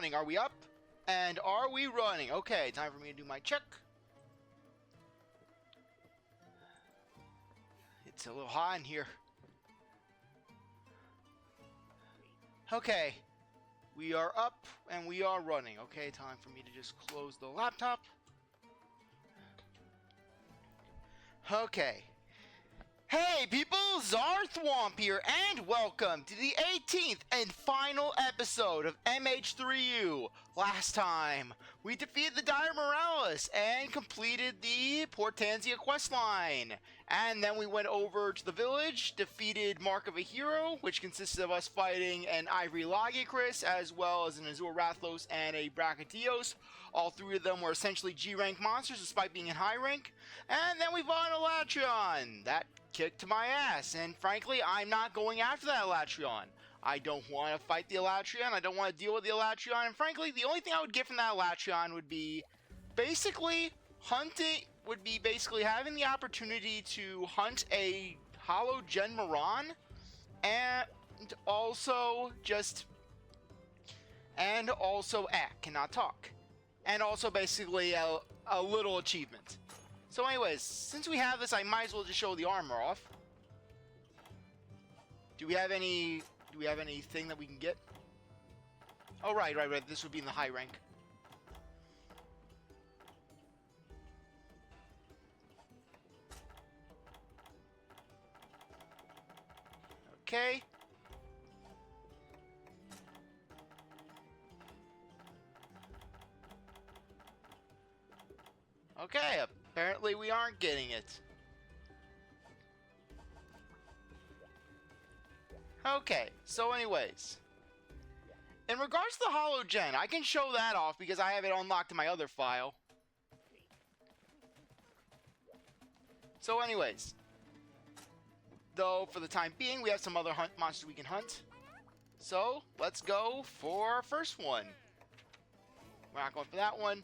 running? Are we up? And are we running? Okay, time for me to do my check. It's a little hot in here. Okay, we are up and we are running. Okay, time for me to just close the laptop. Okay. Hey people, CzarThwomp here, and welcome to the 18th and final episode of MH3U. Last time, we defeated the Dire Miralis and completed the Portanzia questline. And then we went over to the village, defeated Mark of a Hero, which consisted of us fighting an Ivory Lagiacrus, as well as an Silver Rathalos and a Brachydios. All three of them were essentially G-rank monsters, despite being in high rank. And then we fought an Elatrion. That kicked my ass, and frankly, I'm not going after that Elatrion. I don't want to fight the Elatrion, I don't want to deal with the Elatrion, and frankly, the only thing I would get from that Elatrion would be basically having the opportunity to hunt a Hollow Gen Moran, and also cannot talk. And also basically a little achievement. So anyways, since we have this, I might as well just show the armor off. Do we have anything that we can get? Oh, right. This would be in the high rank. Okay. Okay, apparently we aren't getting it. Okay, so anyways. In regards to the Hollow Gen, I can show that off because I have it unlocked in my other file. So anyways. Though, for the time being, we have some other monsters we can hunt. So, let's go for our first one. We're not going for that one.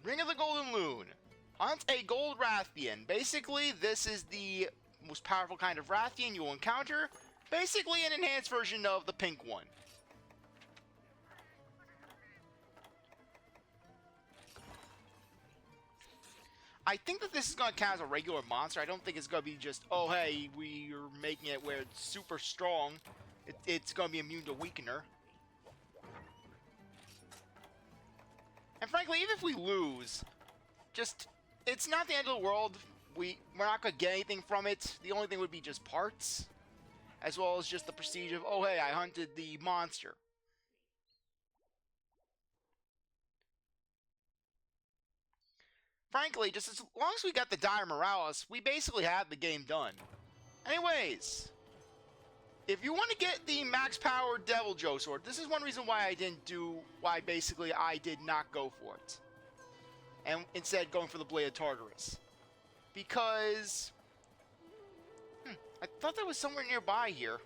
Ring of the Golden Loon. Hunt a Gold Rathian. Basically, this is the most powerful kind of Rathian you'll encounter. Basically, an enhanced version of the pink one. I think that this is going to count as a regular monster. I don't think it's going to be just, oh hey, we're making it where it's super strong. It's going to be immune to Weakener. And frankly, even if we lose, it's not the end of the world. We're not going to get anything from it. The only thing would be just parts. As well as just the prestige of, oh hey, I hunted the monster. Frankly, just as long as we got the Dire Miralis, we basically have the game done. Anyways, if you want to get the max power Devil Joe sword, this is one reason why I did not go for it. And instead going for the Blade of Tartarus. Because I thought that was somewhere nearby here.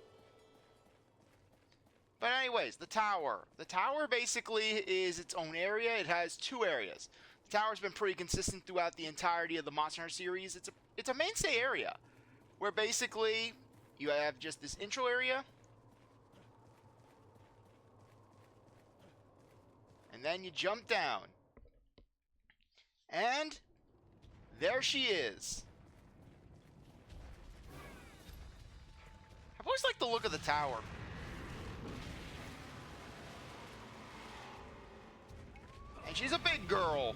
But anyways, the tower. The tower basically is its own area. It has two areas. The tower's been pretty consistent throughout the entirety of the Monster Hunter series. It's a mainstay area where basically you have just this intro area, and then you jump down, and there she is. I've always liked the look of the tower. And she's a big girl.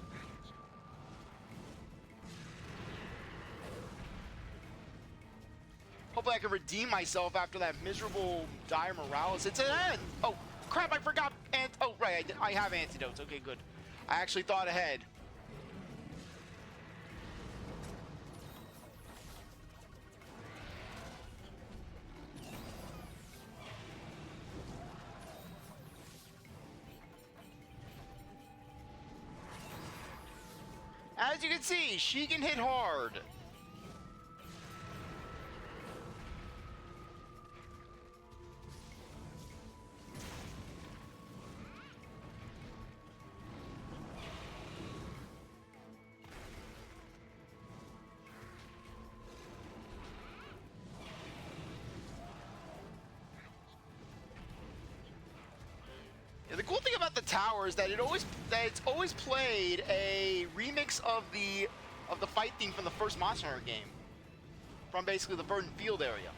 Hopefully I can redeem myself after that miserable Dire Miralis. It's an end! Oh, crap, I forgot. And oh, right, I have antidotes. Okay, good. I actually thought ahead. As you can see, she can hit hard. tower is that it's always played a remix of the fight theme from the first Monster Hunter game, from basically the Verdant Field area.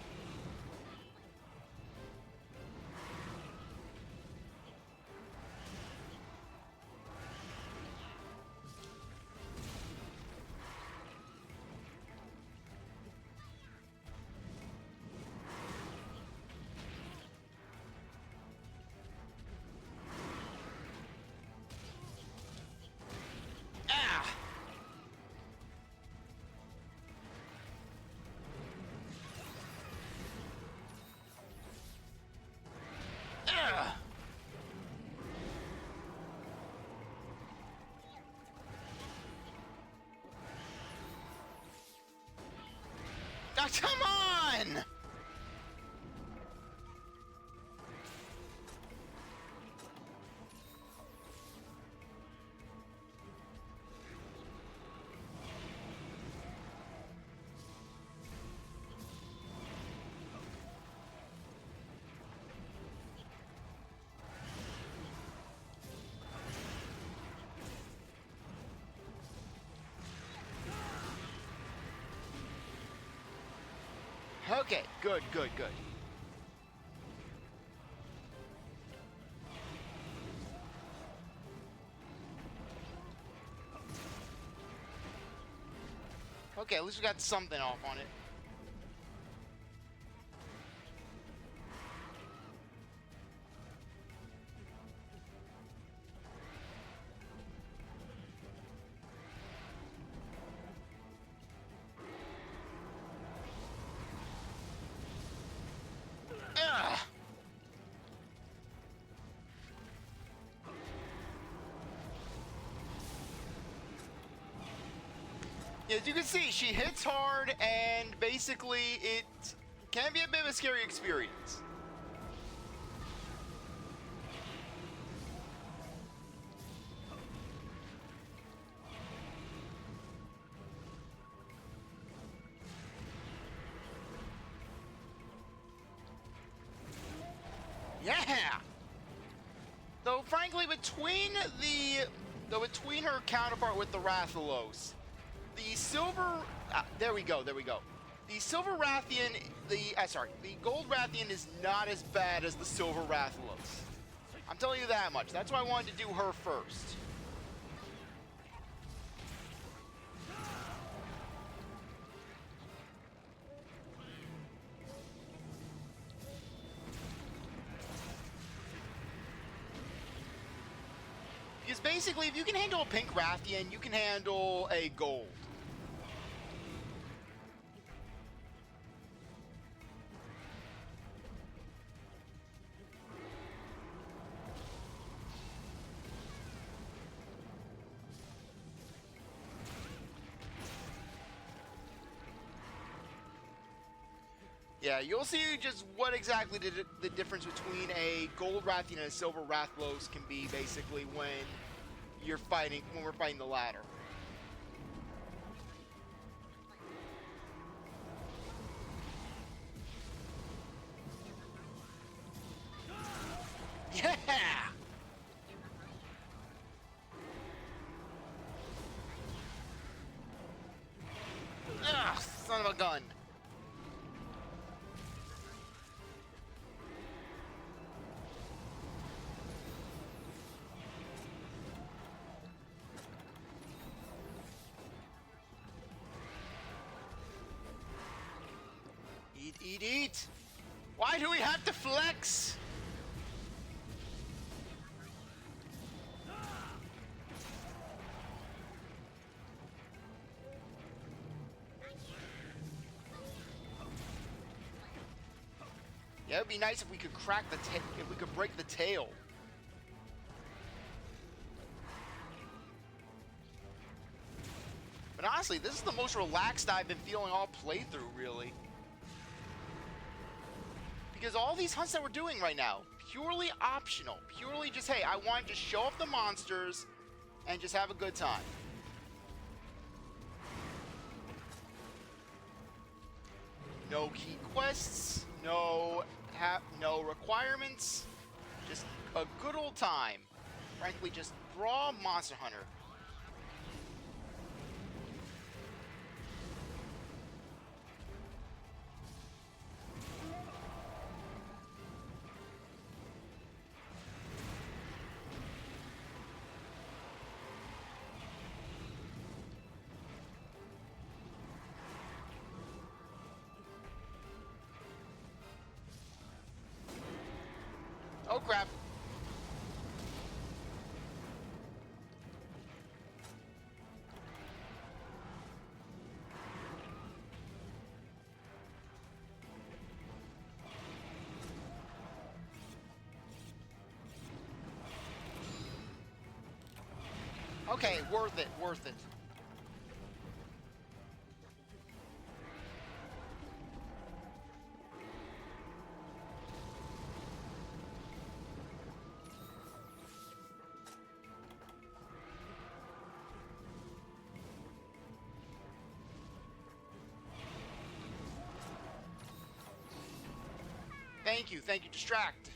Oh, come on! Okay, good, good, good. Okay, at least we got something off on it. As you can see, she hits hard, and basically it can be a bit of a scary experience. Yeah! Though frankly, between her counterpart with the Rathalos, the Silver, there we go. The Silver Rathian, the Gold Rathian is not as bad as the Silver Rathalos. I'm telling you that much. That's why I wanted to do her first. Because basically, if you can handle a pink Rathian, you can handle a gold. Yeah, you'll see just what exactly the difference between a Gold Rathian and a Silver Rathalos can be, basically, when we're fighting the latter. Yeah! Ugh, son of a gun. Eat. Why do we have to flex? Yeah, it'd be nice if we could if we could break the tail. But honestly, this is the most relaxed I've been feeling all playthrough, really. Because all these hunts that we're doing right now, purely optional. Purely just, hey, I want to just show off the monsters and just have a good time. No key quests, no requirements, just a good old time. frankly just raw Monster Hunter. Oh crap. Okay, worth it, worth it. Thank you, distract.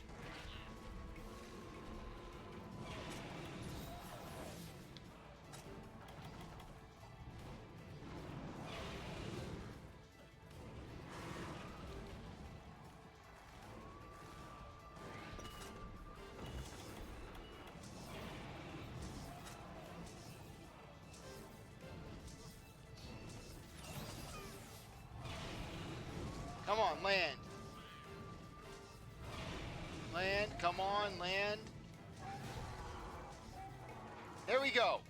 Come on, land. Land, come on, land. There we go.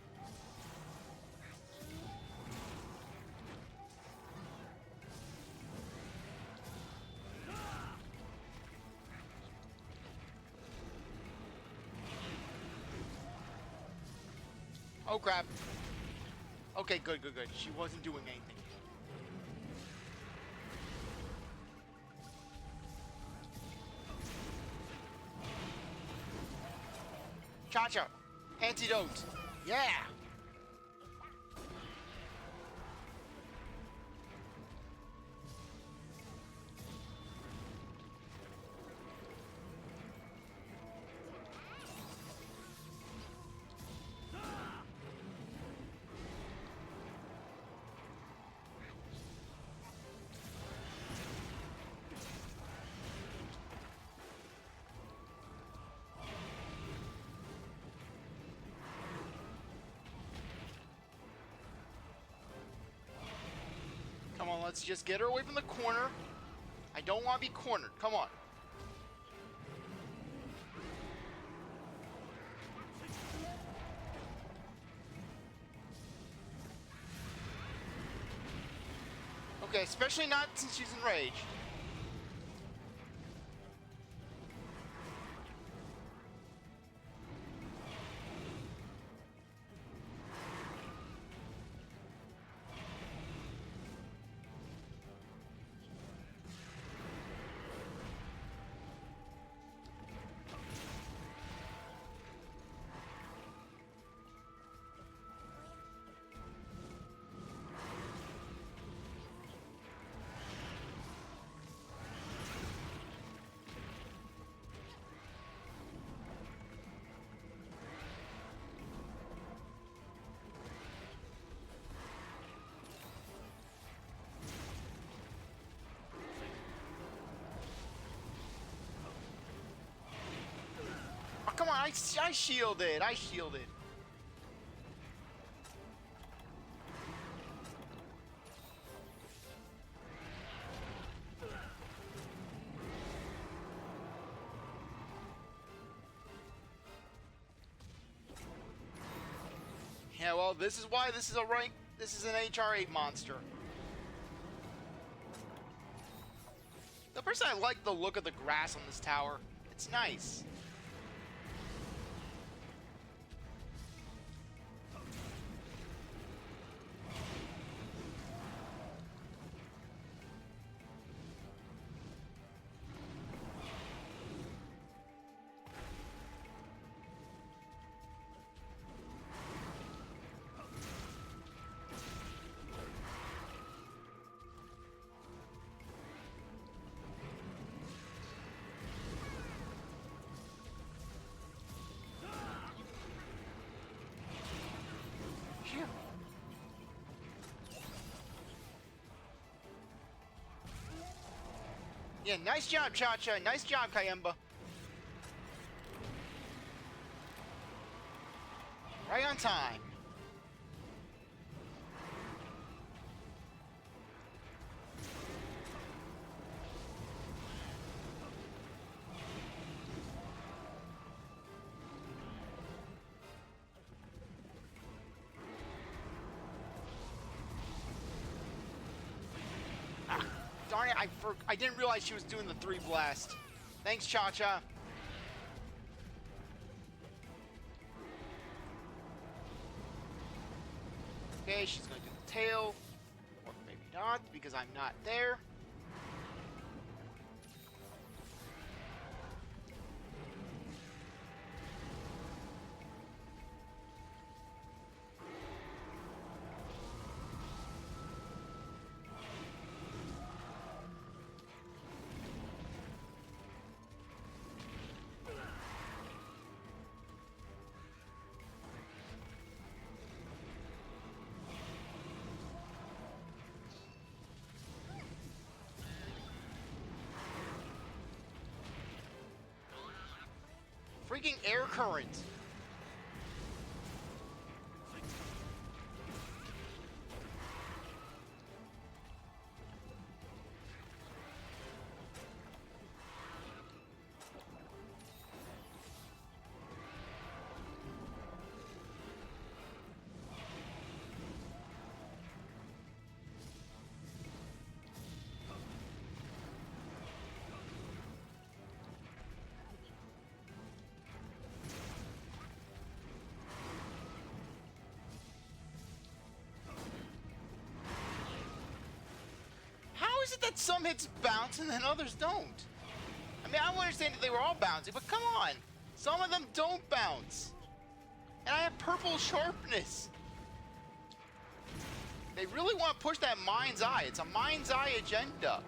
Oh crap. Okay, good. She wasn't doing anything. Cha-cha. Antidote. Yeah. Come on, let's just get her away from the corner. I don't want to be cornered. Come on. Okay, especially not since she's enraged. Come on, I shielded. I shielded. Yeah, well, this is why this is a rank. This is an HR8 monster. The person I like the look of the grass on this tower. It's nice. Yeah, nice job, Cha-Cha. Nice job, Kayemba. Right on time. Ah, darn it, I didn't realize she was doing the 3 blast. Thanks, Cha-Cha. Okay, she's gonna do the tail. Or maybe not, because I'm not there. Freaking air current. How is it that some hits bounce and then others don't? I mean, I don't understand that they were all bouncing, but come on. Some of them don't bounce. And I have purple sharpness. They really want to push that mind's eye. It's a mind's eye agenda.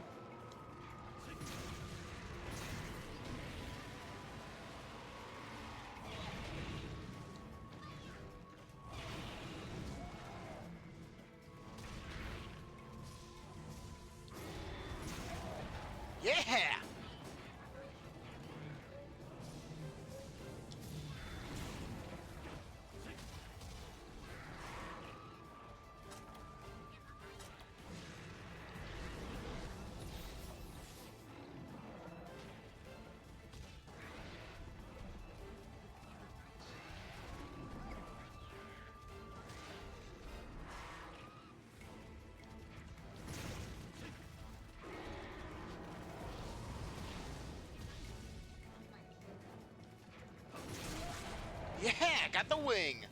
Yeah! Yeah, got the wing.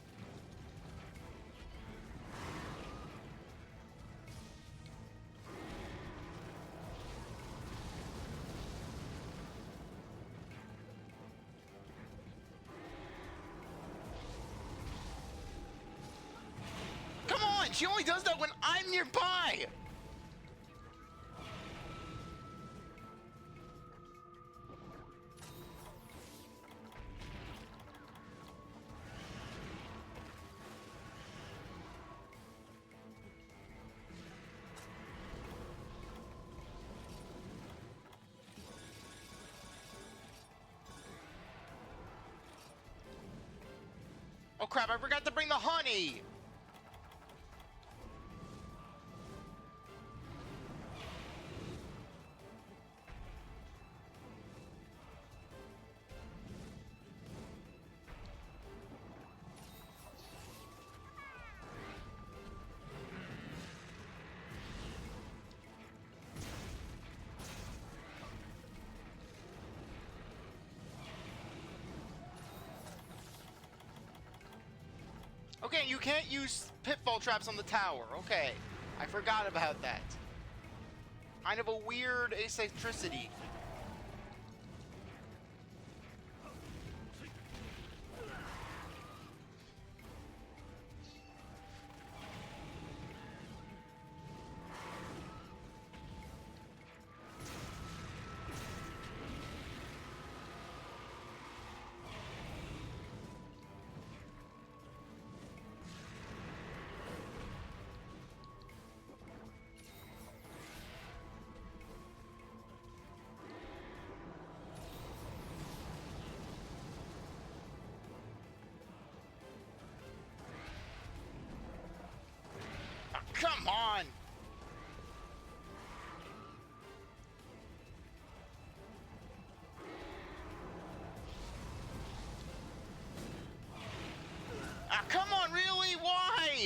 Come on, she only does that when I'm nearby. Oh crap, I forgot to bring the honey! Okay, you can't use pitfall traps on the tower. Okay, I forgot about that. Kind of a weird asymmetricity.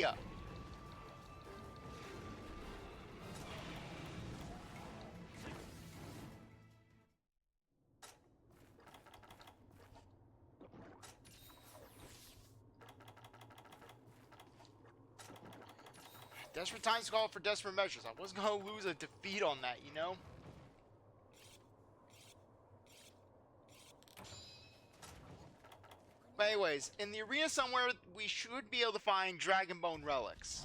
me! Desperate times call for desperate measures. I wasn't gonna lose a defeat on that, you know? But anyways, in the arena somewhere, we should be able to find Dragon Bone relics.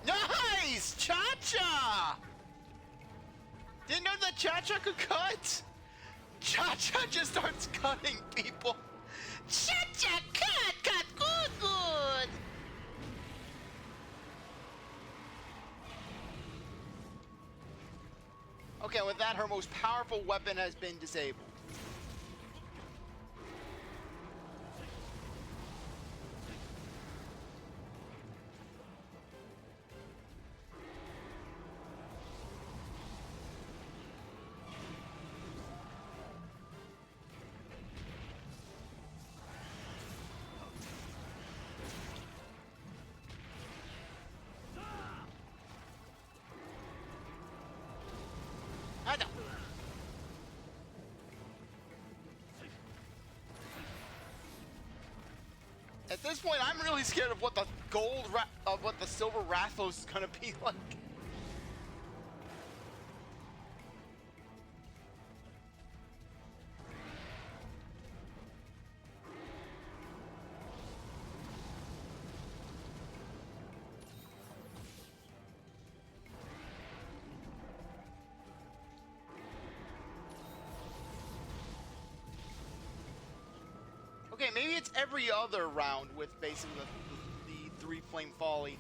Nice! Cha-cha! Didn't know that Cha-cha could cut! Cha-cha just starts cutting people. Cha-cha cut! Good! Okay, with that, her most powerful weapon has been disabled. At this point, I'm really scared of what the Silver Rathalos is gonna be like. Okay, maybe it's every other round with basically the 3 Flame Folly.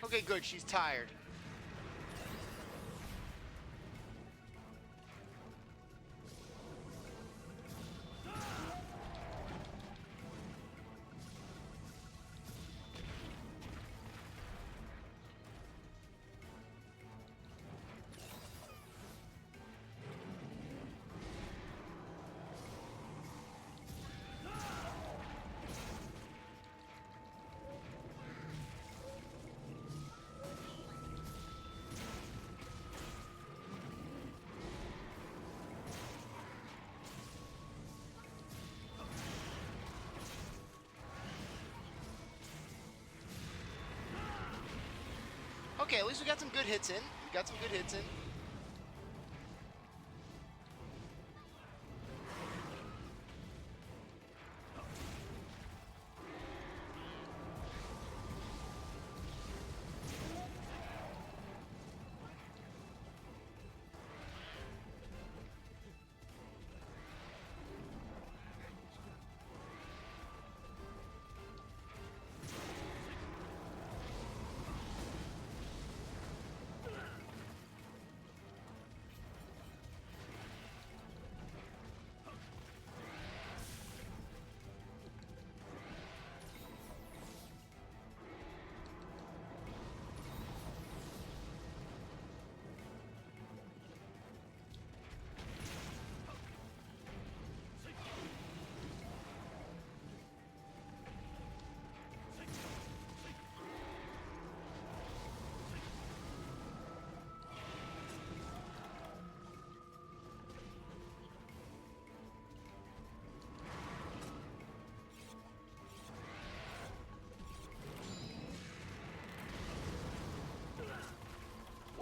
Okay, good, she's tired. Okay, at least we got some good hits in.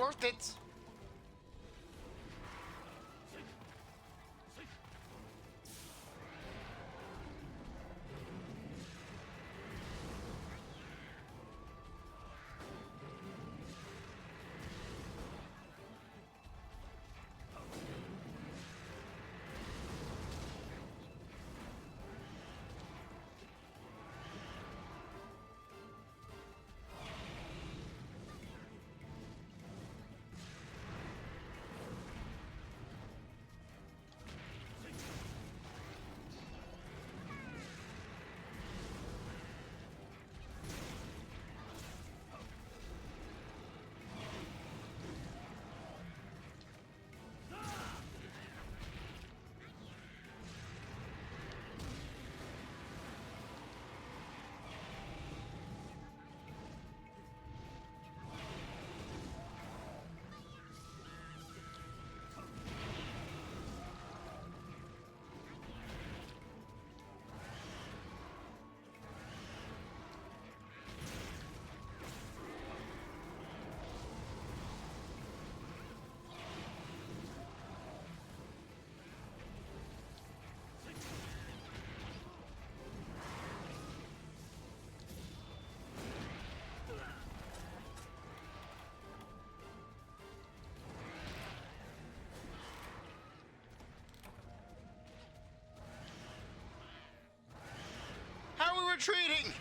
worth it. How are we retreating?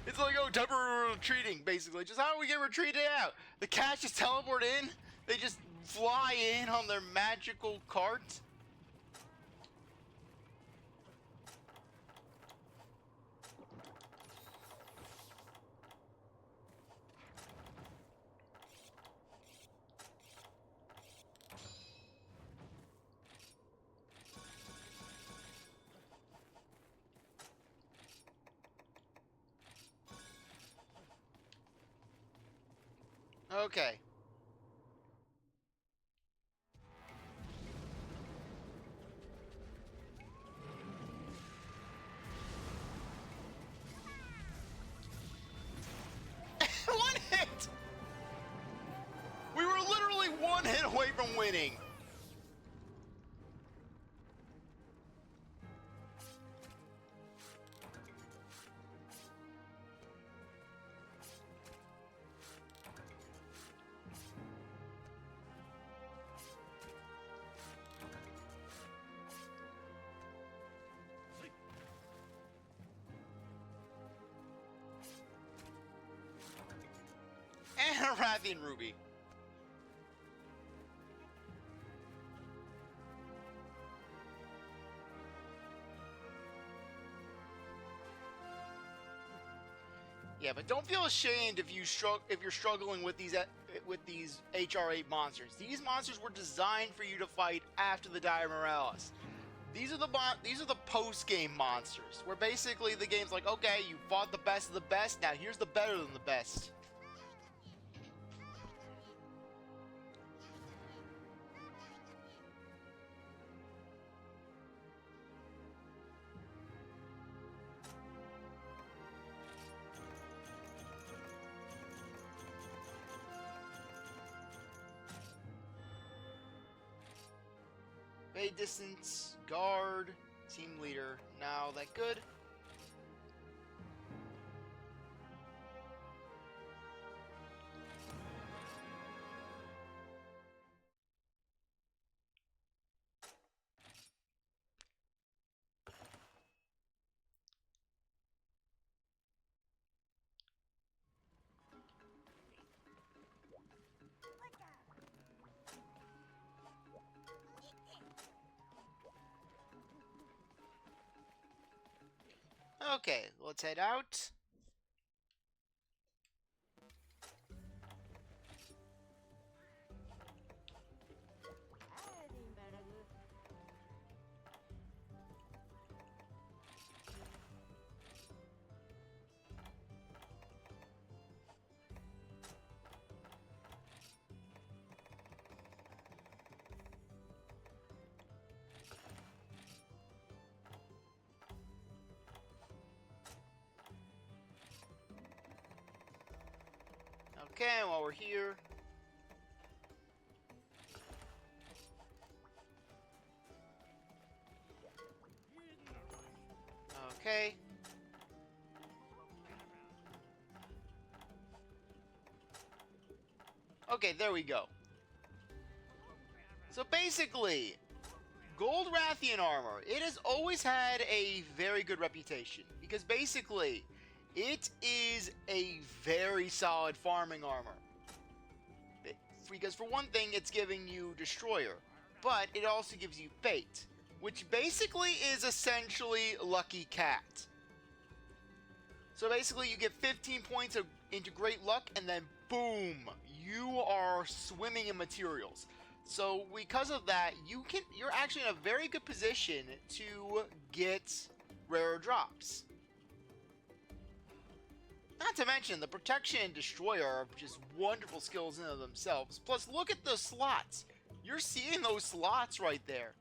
It's like, oh, temporary retreating, basically. Just how do we get retreated out? The cats just teleport in? They just fly in on their magical cart? Okay. One hit! We were literally one hit away from winning. And a Rathian Ruby. Yeah, but don't feel ashamed if you're struggling with these HR8 monsters. These monsters were designed for you to fight after the Dire Miralis. These are the post-game monsters, where basically the game's like, okay, you fought the best of the best, now here's the better than the best. Bay distance, guard, team leader. Now that good? Okay, let's head out. Okay, while we're here, Okay, there we go. So basically, Gold Rathian armor, it has always had a very good reputation. Because basically, it is a very solid farming armor. Because for one thing, it's giving you Destroyer. But it also gives you Fate, which basically is essentially Lucky Cat. So basically, you get 15 points into Great Luck, and then boom, you are swimming in materials. So because of that, you're actually in a very good position to get rare drops. Not to mention, the Protection and Destroyer are just wonderful skills in and of themselves. Plus, look at the slots. You're seeing those slots right there.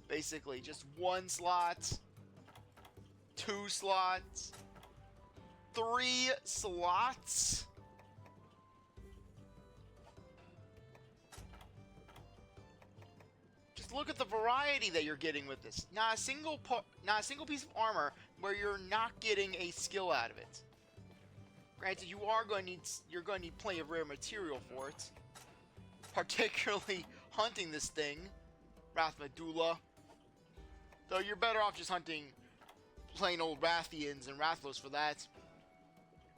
Basically, just 1 slot, 2 slots, 3 slots. Just look at the variety that you're getting with this. Not a single piece of armor where you're not getting a skill out of it. Granted, you're going to need plenty of rare material for it. Particularly hunting this thing, Rathmadula. Though you're better off just hunting plain old Rathians and Rathalos for that.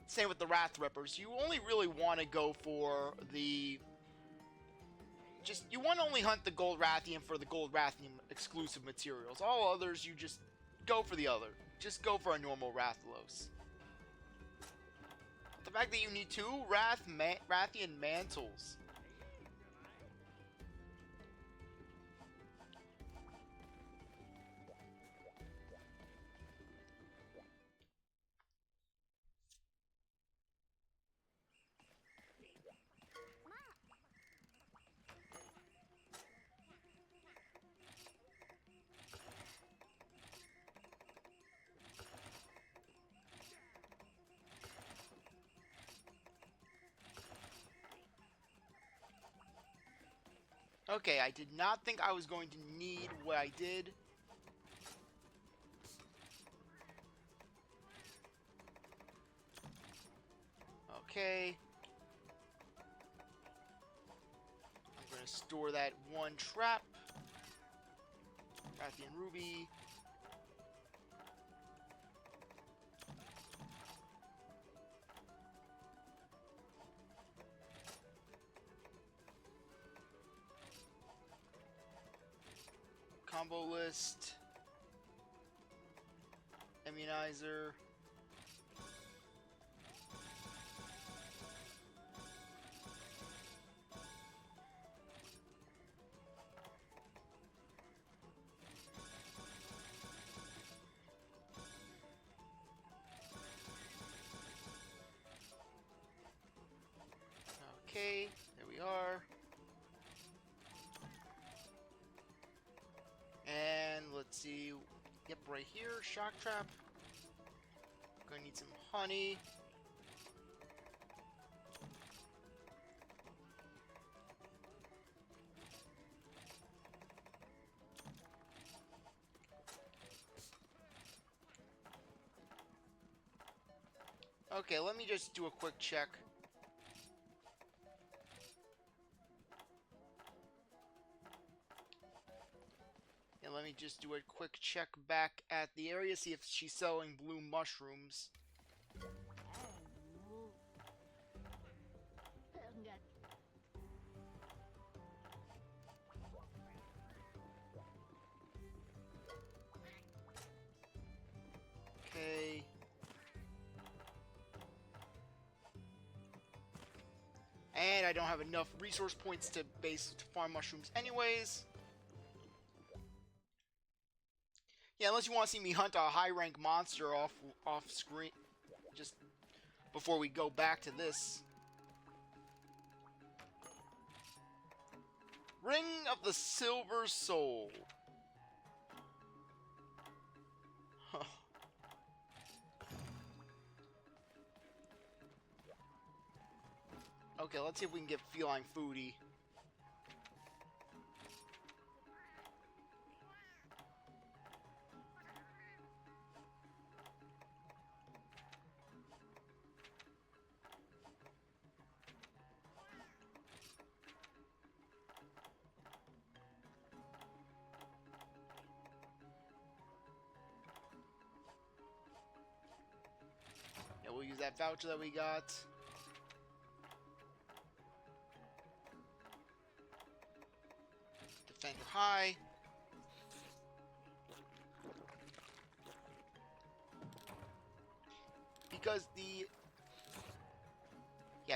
Same with the Wrath Rippers. You only really want to go for the... you want to only hunt the Gold Rathian for the Gold Rathian exclusive materials. All others, you just go for the other. Just go for a normal Rathalos. The fact that you need 2 Rathian mantles. Okay, I did not think I was going to need what I did. Okay. I'm going to store that 1 trap. Rathian Ruby. Combo list. Immunizer. Okay, there we are. And let's see. Yep, right here, shock trap. Gonna need some honey. Okay, let me just do a quick check. And let me just do a quick check back at the area, see if she's selling blue mushrooms. Okay. And I don't have enough resource points to farm mushrooms anyways. Yeah, unless you want to see me hunt a high-rank monster off screen, just before we go back to this. Ring of the Silver Soul. Huh. Okay, let's see if we can get feline foodie. we'll use that voucher that we got. Defender high. Because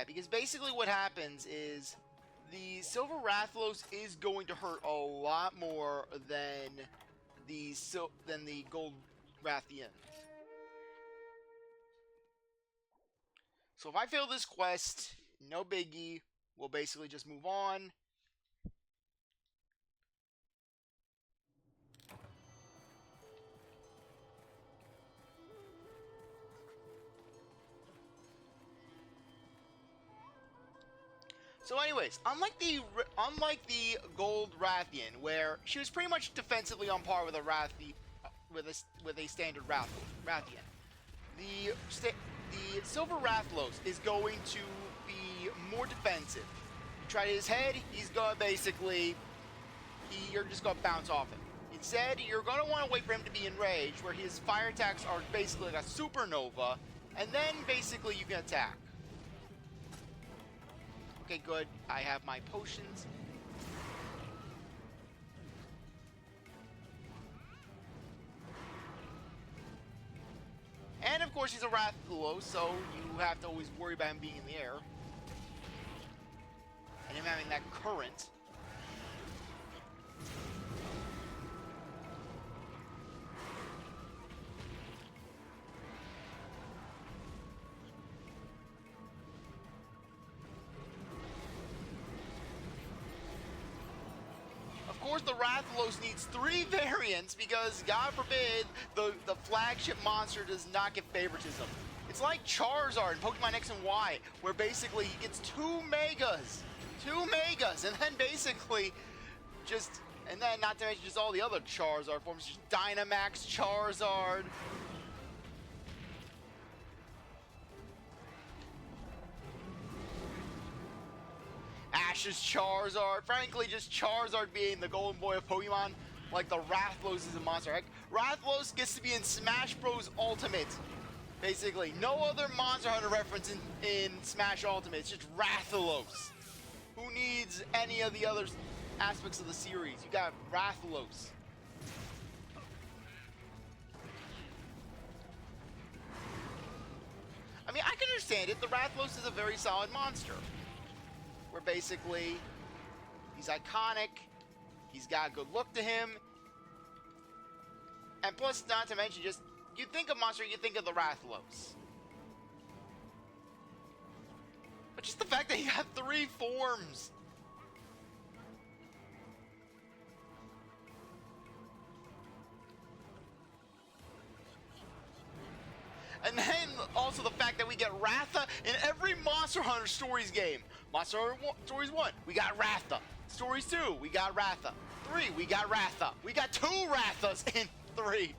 because basically what happens is the Silver Rathalos is going to hurt a lot more than the Gold Rathian. So if I fail this quest, no biggie. We'll basically just move on. So anyways, unlike the Gold Rathian, where she was pretty much defensively on par with a standard Rathian, the Silver Rathalos is going to be more defensive. You try to hit his head, he's gonna basically you're just gonna bounce off him. Instead, you're gonna want to wait for him to be enraged, where his fire attacks are basically like a supernova, and then basically you can attack. Okay, good. I have my potions. And of course he's a Rathalos, so you have to always worry about him being in the air. And him having that current. Of course, the Rathalos needs 3 variants because, God forbid, the flagship monster does not get favoritism. It's like Charizard in Pokemon X and Y, where basically he gets 2 Megas, and then basically and then not to mention just all the other Charizard forms, just Dynamax Charizard. Ash's Charizard. Frankly, just Charizard being the golden boy of Pokemon, like the Rathalos is a monster. Heck, Rathalos gets to be in Smash Bros. Ultimate. Basically, no other Monster Hunter reference in Smash Ultimate. It's just Rathalos. Who needs any of the other aspects of the series? You got Rathalos. I mean, I can understand it. The Rathalos is a very solid monster. Where basically, he's iconic, he's got a good look to him, and plus, not to mention, just, you think of monster, you think of the Rathalos. But just the fact that he got 3 forms. And then also the fact that we get Ratha in every Monster Hunter Stories game. Monster Hunter Stories 1, we got Ratha. Stories 2, we got Ratha. 3, we got Ratha. We got 2 Rathas in 3.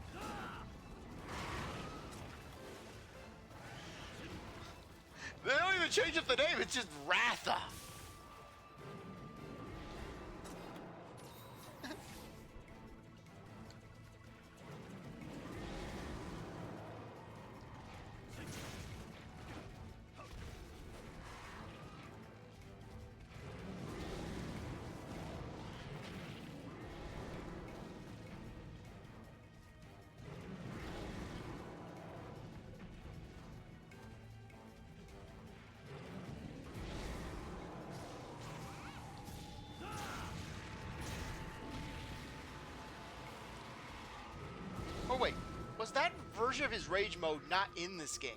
They don't even change up the name, it's just Ratha. Oh wait, was that version of his rage mode not in this game?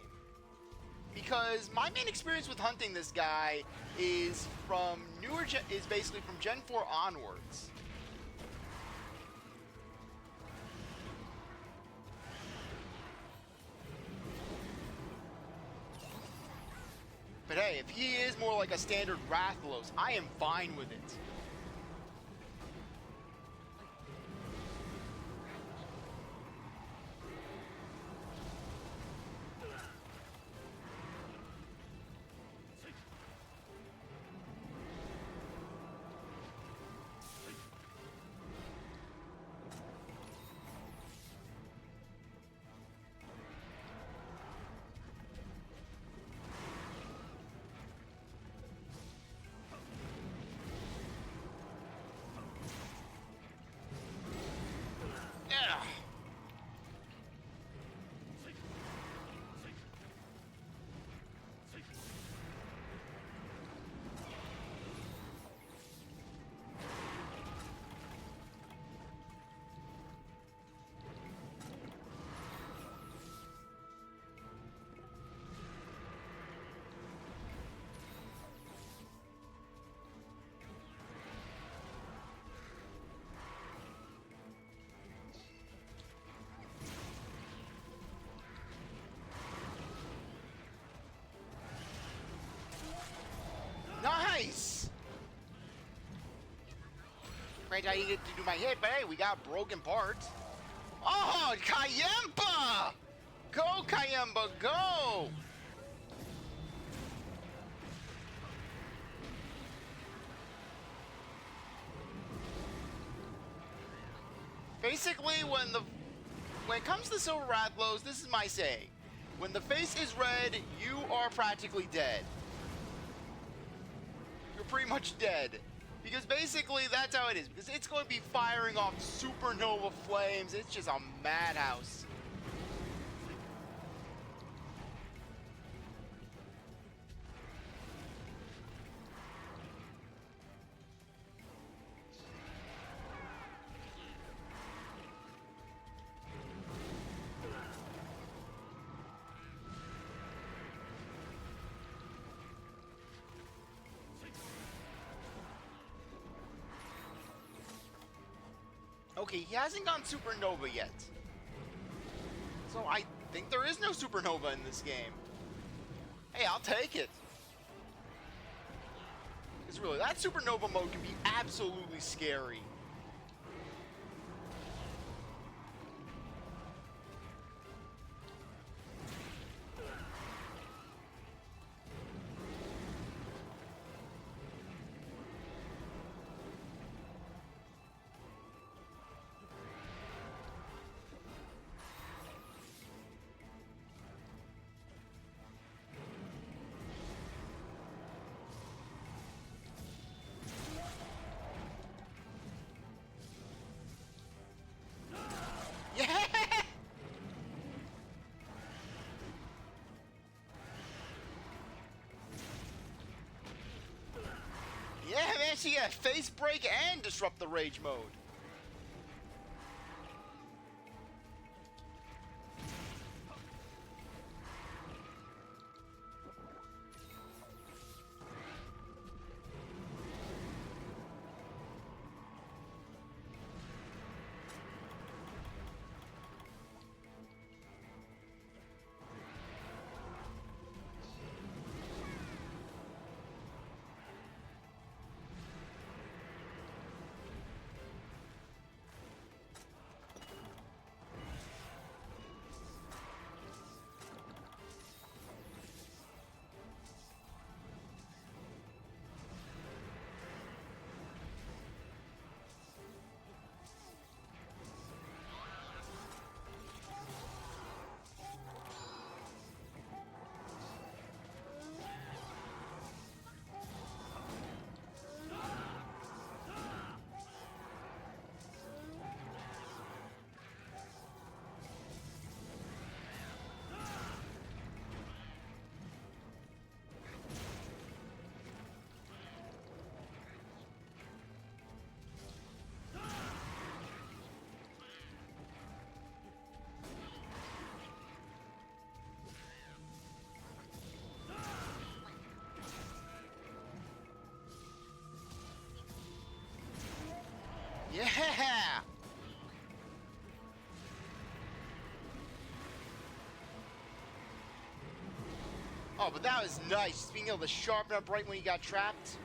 Because my main experience with hunting this guy is from basically from Gen 4 onwards. But hey, if he is more like a standard Rathalos, I am fine with it. Granted, I needed to do my hit, but hey, we got broken parts. Oh, Kayemba! Go, Kayemba, go! Basically, when it comes to Silver Rathalos, this is my saying. When the face is red, you are practically dead. You're pretty much dead. Because basically, that's how it is. Because it's going to be firing off supernova flames. It's just a madhouse. Okay, he hasn't gone supernova yet. So I think there is no supernova in this game. Hey, I'll take it. Because really, that supernova mode can be absolutely scary. Yeah, man, she got face break and disrupt the rage mode. Yeah! Oh, but that was nice, just being able to sharpen up right when you got trapped.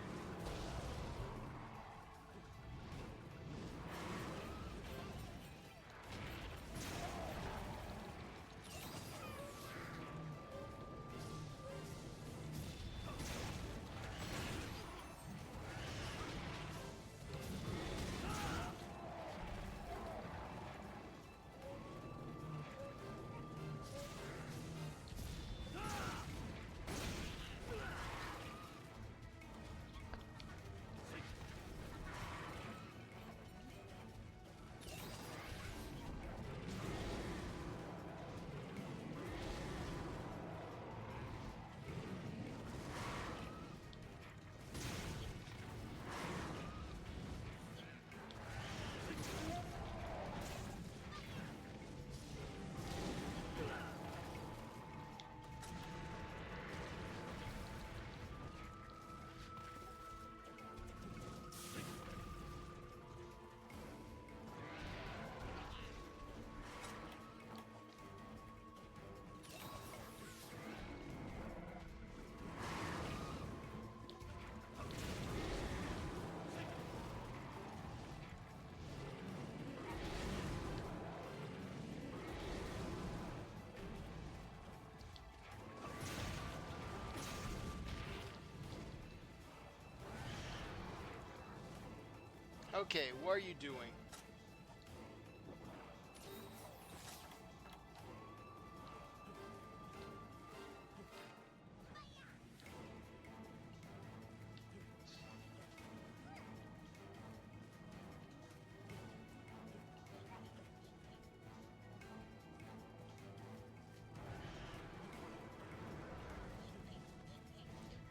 Okay, what are you doing?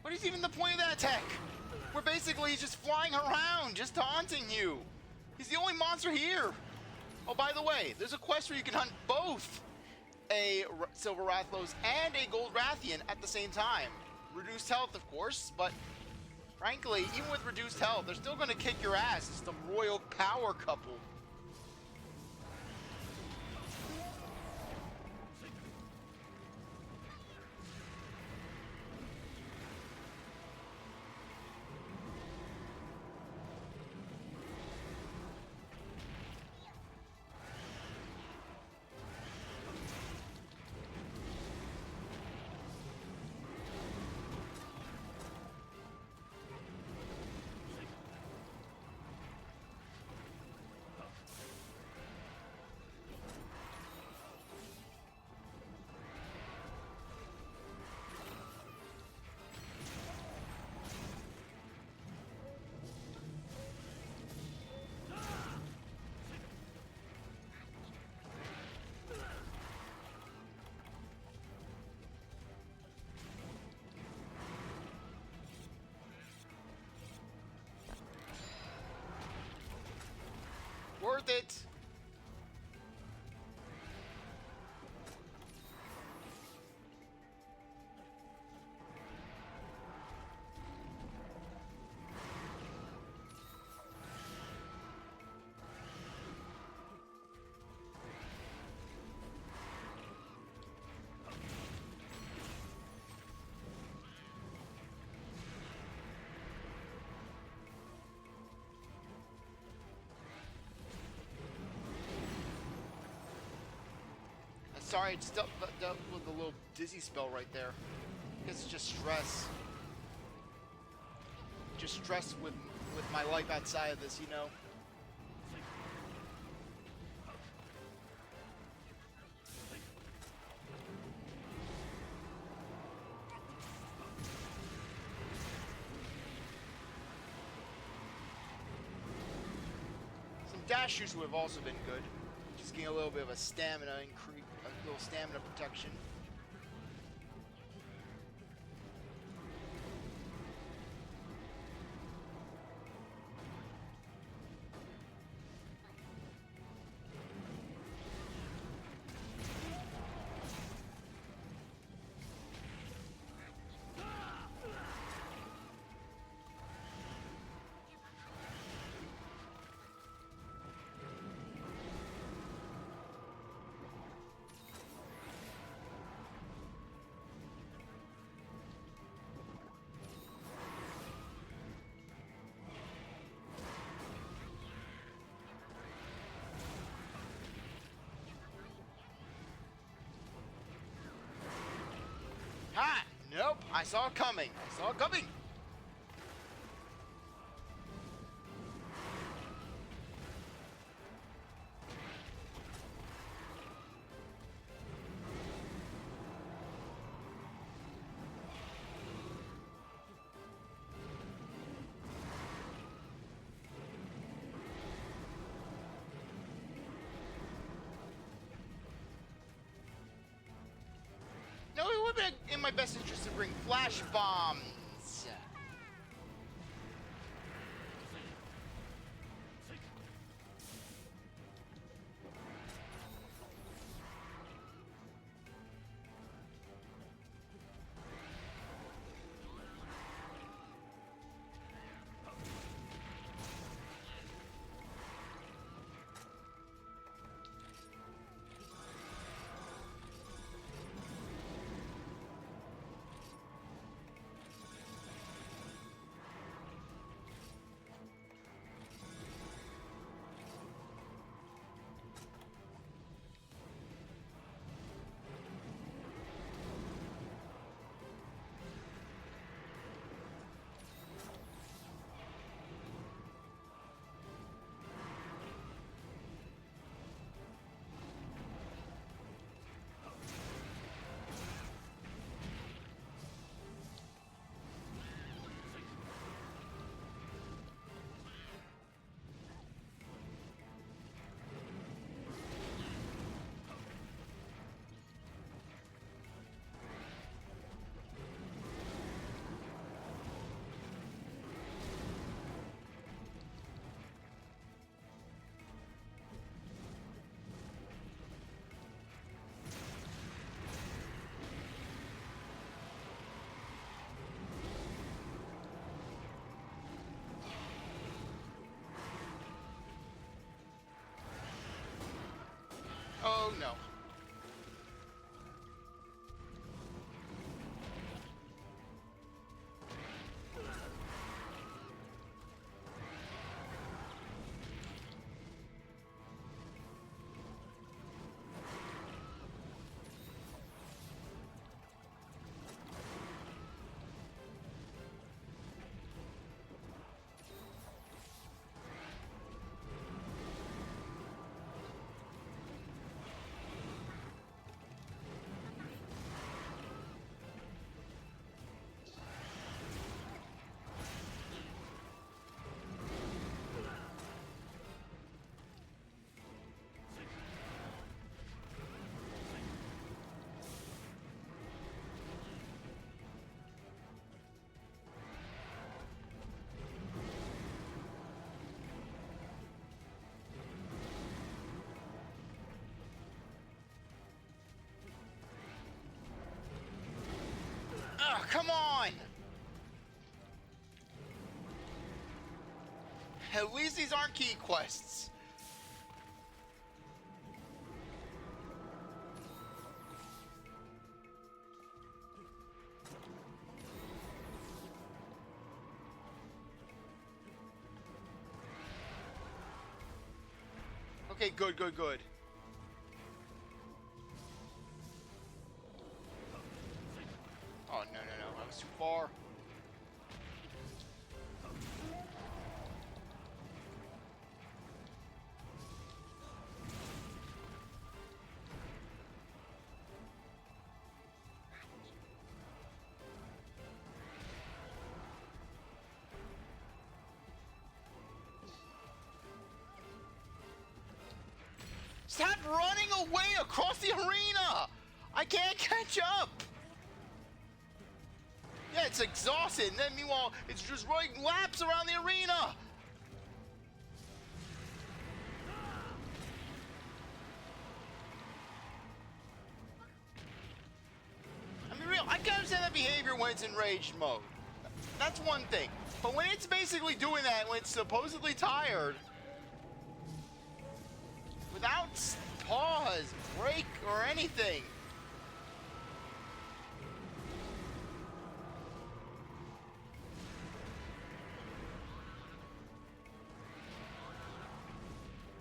What is even the point of that attack? We're basically just flying around, just taunting you. He's the only monster here. Oh, by the way, there's a quest where you can hunt both a Silver Rathalos and a Gold Rathian at the same time. Reduced health, of course, but frankly, even with reduced health, they're still going to kick your ass. It's the royal power couple. Worth it. Sorry, it's dealt with a little dizzy spell right there. I guess it's just stress. Just stress with my life outside of this, you know. Some dash shoots would have also been good. Just getting a little bit of a stamina increase. A little stamina protection. Ha! Nope, I saw it coming. I saw it coming. No, it would have been in my best interest to bring flash bombs. come on! At least these aren't key quests. Okay, good, good, good. Oh, no, no, no. That was too far. Stop running away across the arena! I can't catch up! Yeah, it's exhausting. And then meanwhile, it's just running laps around the arena! I mean, real, I can understand that behavior when it's in rage mode. That's one thing. But when it's basically doing that, when it's supposedly tired, without pause, break, or anything.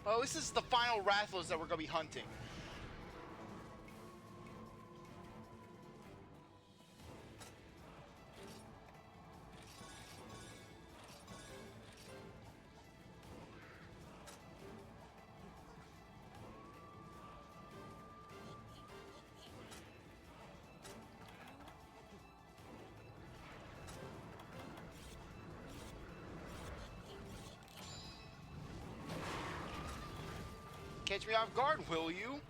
Oh, this is the final Rathalos that we're going to be hunting. Catch me off guard, will you?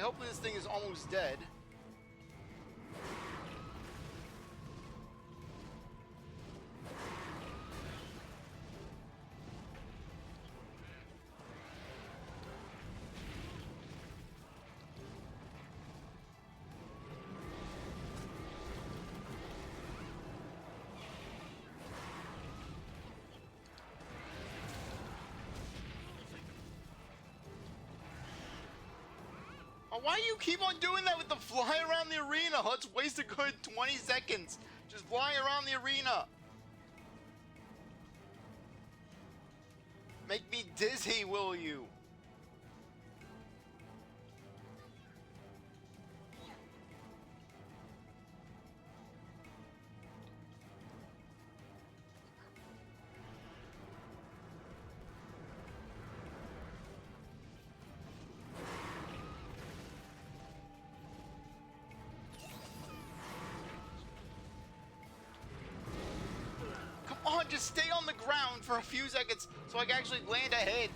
Hopefully this thing is almost dead. Why do you keep on doing that with the fly around the arena? Let's waste a good 20 seconds just flying around the arena. Make me dizzy, will you? on, just stay on the ground for a few seconds so I can actually land a hit.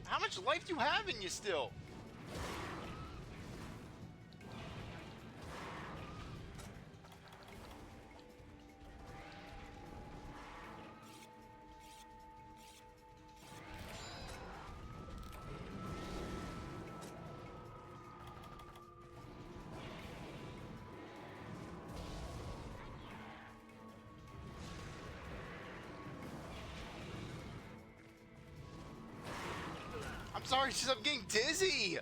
How much life do you have in you still? I'm sorry, it's just I'm getting dizzy.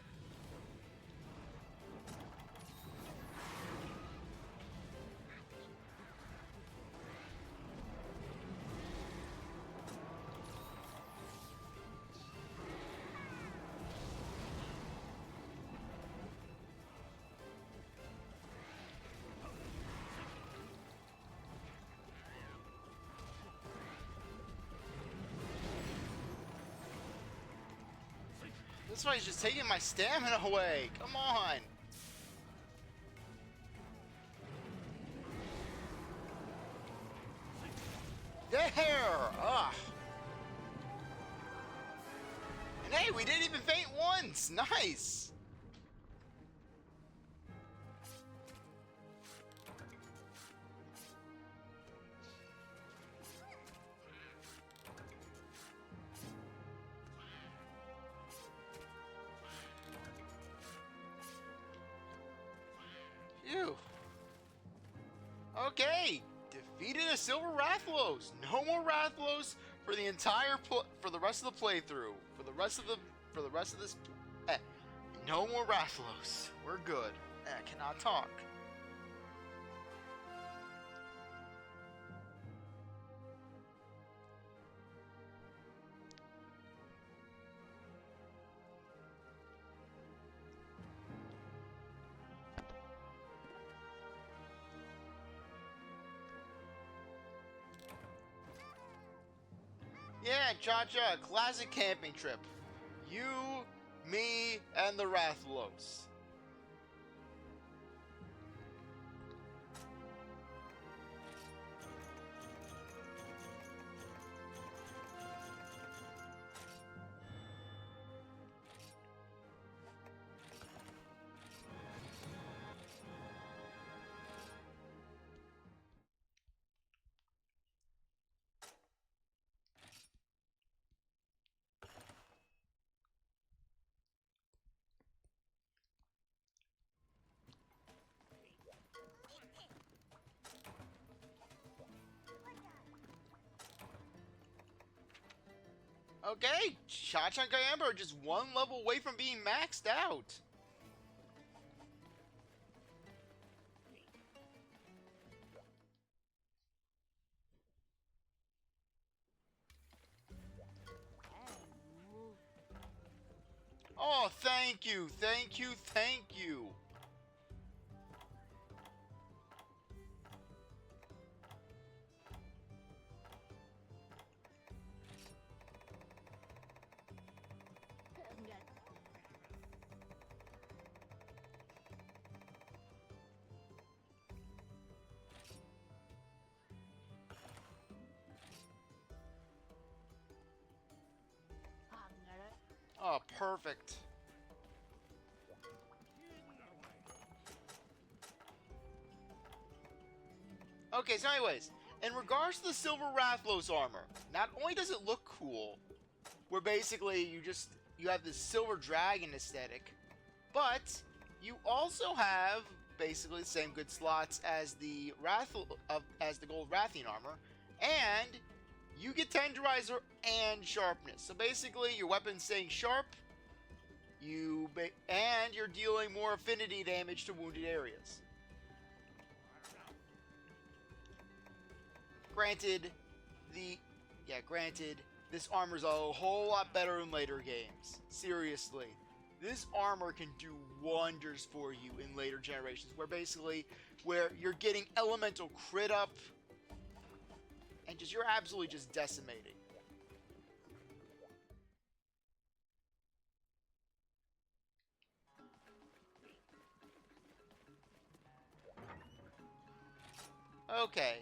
That's why he's just taking my stamina away. Come on. There. Ugh. And hey, we didn't even faint once. Nice. Phew. Okay, defeated a Silver Rathalos. No more Rathalos for the entire for the rest of the playthrough. For the rest of this, no more Rathalos. We're good. I cannot talk. Yeah, Cha-Cha, classic camping trip. You, me, and the Rathalos. Okay, Cha-Chun Kayamba are just one level away from being maxed out. Oh, thank you, thank you, thank you. Oh, perfect. Okay, so anyways, in regards to the Silver Rathalos armor, not only does it look cool, where basically you have this silver dragon aesthetic, but you also have basically the same good slots as the as the Gold Rathian armor, and you get Tenderizer and Sharpness. So basically, your weapon's staying sharp, and you're dealing more affinity damage to wounded areas. Granted, this armor's a whole lot better in later games. Seriously. This armor can do wonders for you in later generations, where you're getting elemental crit up, and you're absolutely just decimating. Okay.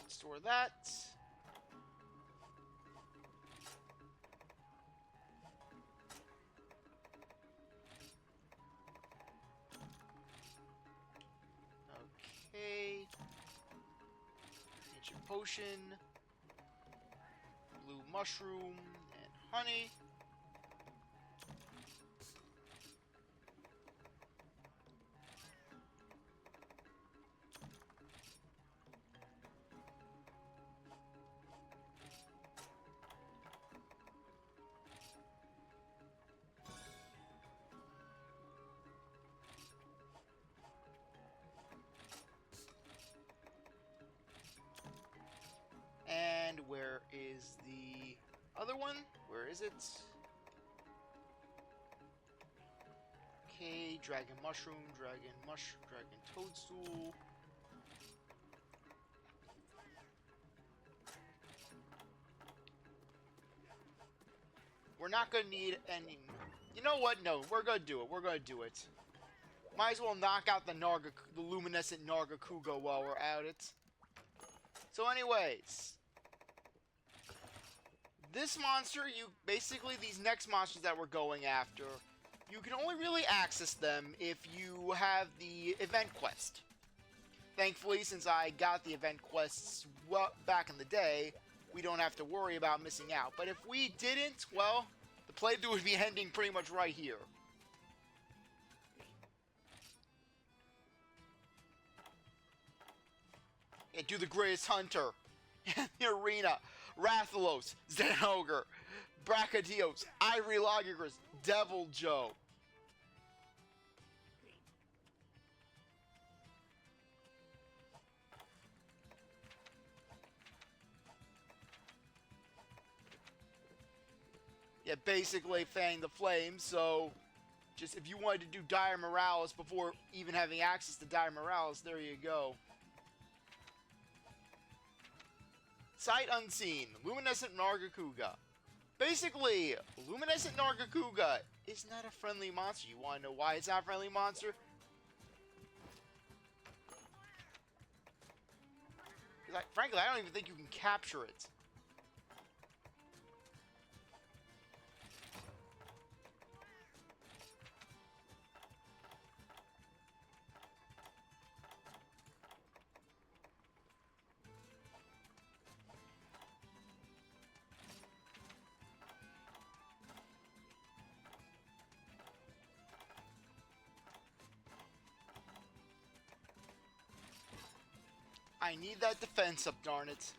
Store that. Okay. Ancient potion. Blue mushroom and honey. And where is the other one? Where is it? Okay, dragon mushroom, dragon toadstool. We're not gonna need any. You know what? No, we're gonna do it. We're gonna do it. Might as well knock out the luminescent Nargacuga while we're at it. So anyways, this monster, these next monsters that we're going after, you can only really access them if you have the event quest. Thankfully, since I got the event quests back in the day, we don't have to worry about missing out. But if we didn't, well, the playthrough would be ending pretty much right here. Yeah, do the greatest hunter in the arena. Rathalos, Zenogre, Brachydios, Abyssal Lagiacrus, Devil Joe. Yeah, basically fanning the flames, so just if you wanted to do Dire Miralis before even having access to Dire Miralis, there you go. Sight Unseen, Luminescent Nargacuga. Basically, Luminescent Nargacuga is not a friendly monster. You want to know why it's not a friendly monster? Frankly, I don't even think you can capture it. I need that defense up, darn it.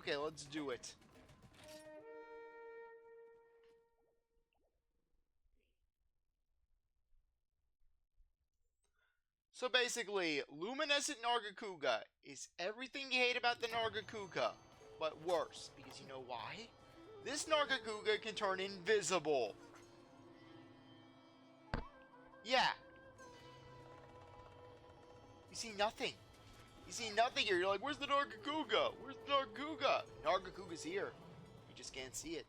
Okay, let's do it. So basically, Luminescent Nargacuga is everything you hate about the Nargacuga, but worse. Because you know why? This Nargacuga can turn invisible. Yeah. You see nothing. You see nothing here. You're like, where's the Nargacuga? Where's the Nargacuga? Nargacuga's here. You just can't see it.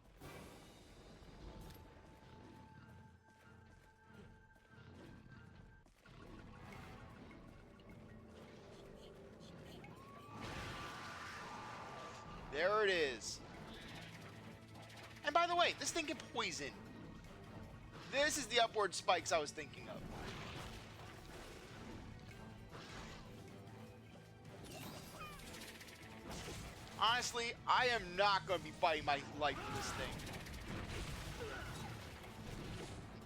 There it is. And by the way, this thing can poison. This is the upward spikes I was thinking of. Honestly, I am not going to be fighting my life for this thing.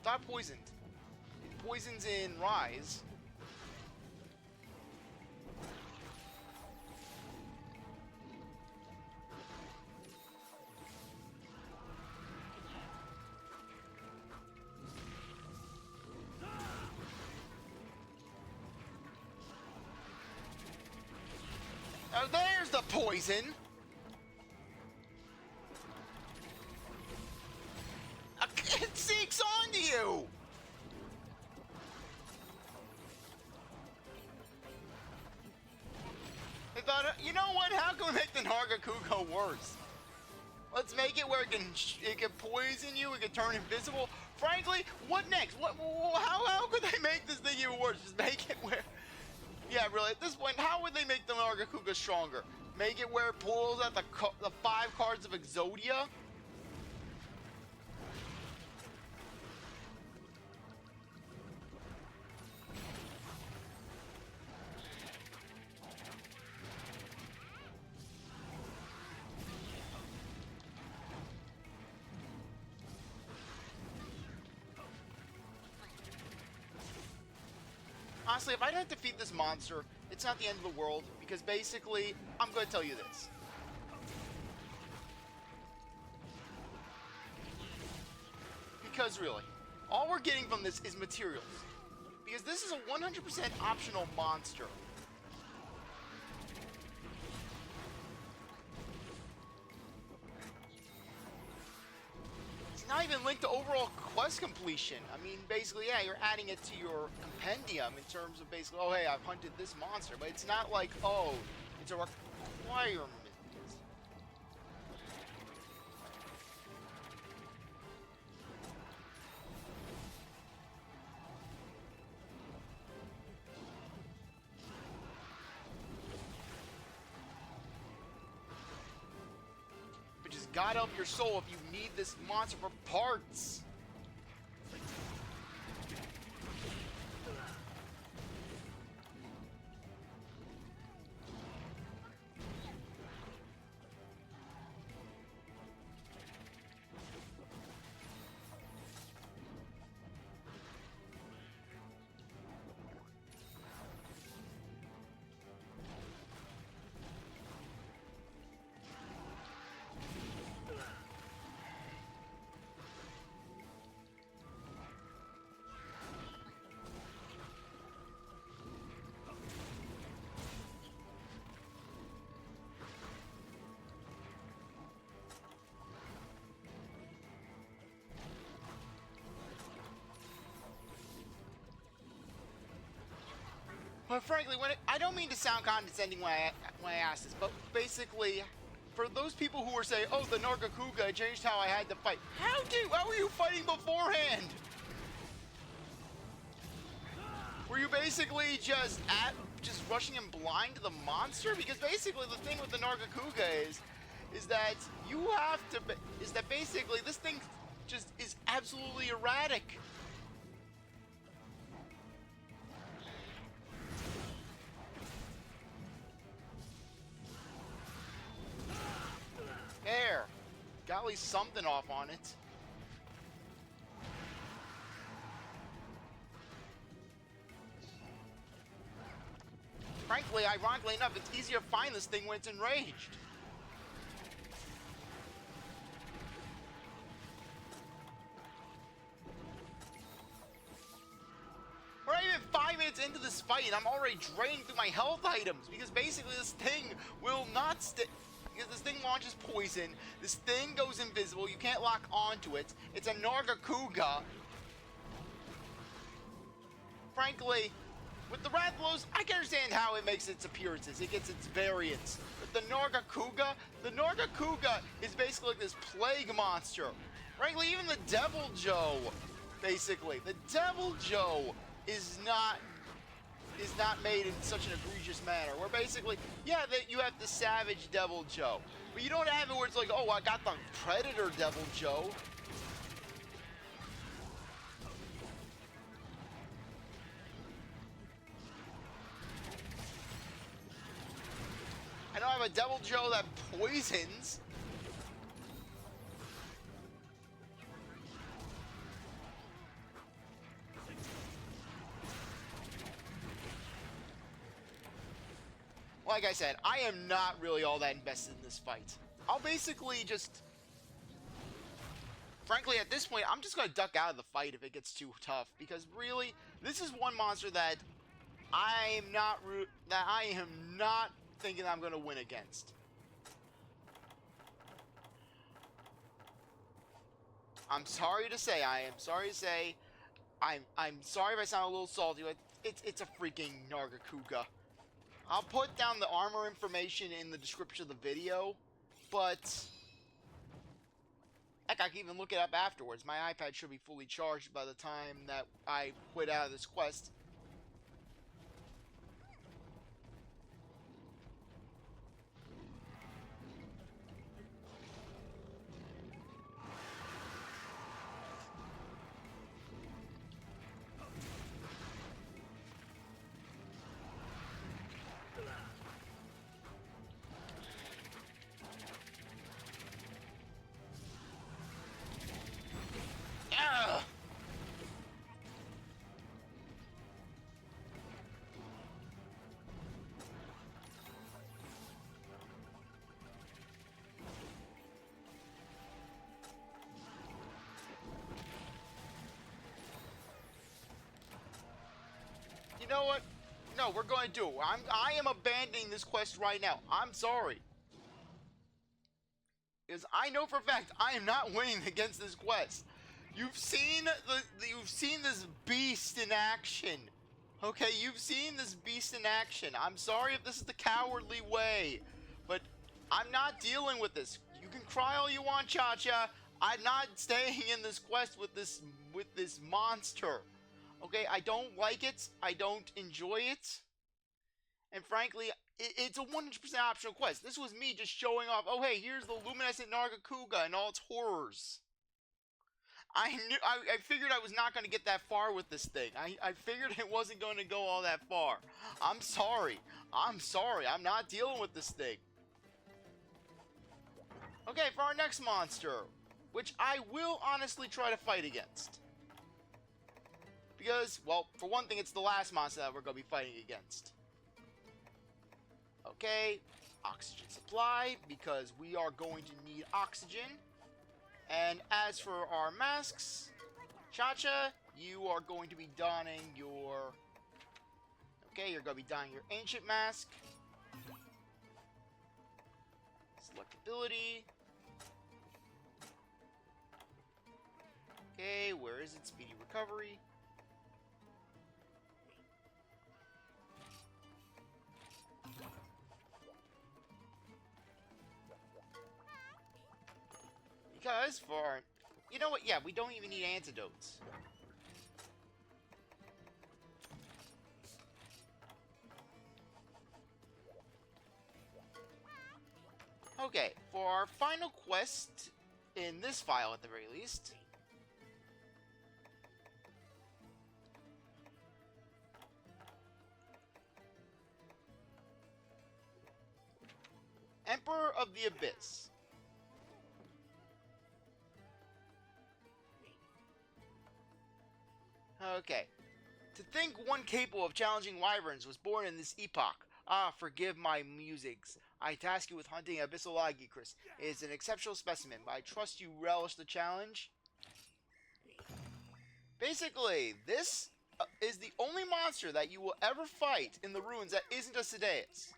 Thought poisoned. It poisons in Rise. Now there's the poison! It sinks onto you! I thought, you know what? How can we make the Nargacuga worse? Let's make it where it can poison you, it can turn invisible. Frankly, what next? How could they make this thing even worse? Just make it where... Yeah, really, at this point, how would they make the Nargacuga stronger? Make it where it pulls out the 5 cards of Exodia? Honestly, if I don't defeat this monster, it's not the end of the world, because basically, I'm going to tell you this. Because really, all we're getting from this is materials. Because this is a 100% optional monster. Not even linked to overall quest completion. I mean, basically, yeah, you're adding it to your compendium in terms of basically, oh, hey, I've hunted this monster. But it's not like, oh, it's a requirement. God help your soul if you need this monster for parts. But frankly, I don't mean to sound condescending when I ask this, but basically, for those people who were saying, "Oh, the Nargacuga changed how I had to fight," how were you fighting beforehand? Were you basically just rushing him blind to the monster? Because basically, the thing with the Nargacuga is that you have to basically this thing just is absolutely erratic. There. Got at least something off on it. Frankly, ironically enough, it's easier to find this thing when it's enraged. minutes into this fight and I'm already draining through my health items because basically this thing will not stick. Because this thing launches poison, this thing goes invisible, you can't lock onto it, it's a Nargacuga. Frankly, with the Rathalos, I can understand how it makes its appearances, it gets its variants. With the Nargacuga is basically like this plague monster. Frankly, even the Devil Joe, basically, the Devil Joe is not made in such an egregious manner, where basically, yeah, that you have the Savage Devil Joe, but you don't have it where it's like, oh, I got the Predator Devil Joe. I don't have a Devil Joe that poisons. Like I said, I am not really all that invested in this fight. I'll basically just... Frankly, at this point, I'm just going to duck out of the fight if it gets too tough. Because really, this is one monster that I am not thinking I'm going to win against. I'm sorry to say, I'm sorry if I sound a little salty, but it's a freaking Nargacuga. I'll put down the armor information in the description of the video, but heck, I can even look it up afterwards. My iPad should be fully charged by the time that I quit out of this quest. You know what? No, we're going to do it. I am abandoning this quest right now. I'm sorry. Because I know for a fact I am not winning against this quest. You've seen this beast in action. Okay, you've seen this beast in action. I'm sorry if this is the cowardly way, but I'm not dealing with this. You can cry all you want, Cha-Cha. I'm not staying in this quest with this monster. Okay, I don't like it. I don't enjoy it. And frankly, it's a 100% optional quest. This was me just showing off, oh hey, here's the luminescent Nargacuga and all its horrors. I figured I was not going to get that far with this thing. I figured it wasn't going to go all that far. I'm sorry. I'm sorry. I'm not dealing with this thing. Okay, for our next monster, which I will honestly try to fight against. Because, well, for one thing, it's the last monster that we're going to be fighting against. Okay, oxygen supply, because we are going to need oxygen. And as for our masks, Cha-Cha, you are going to be donning your... Okay, you're going to be donning your ancient mask. Selectability. Okay, where is it? Speedy recovery. Because for... You know what? Yeah, we don't even need antidotes. Okay, for our final quest, in this file at the very least... Emperor of the Abyss. Okay. To think one capable of challenging wyverns was born in this epoch. Ah, forgive my musings. I task you with hunting Abyssal Lagiacrus. It is an exceptional specimen, but I trust you relish the challenge. Basically, this is the only monster that you will ever fight in the ruins that isn't a Sedeus.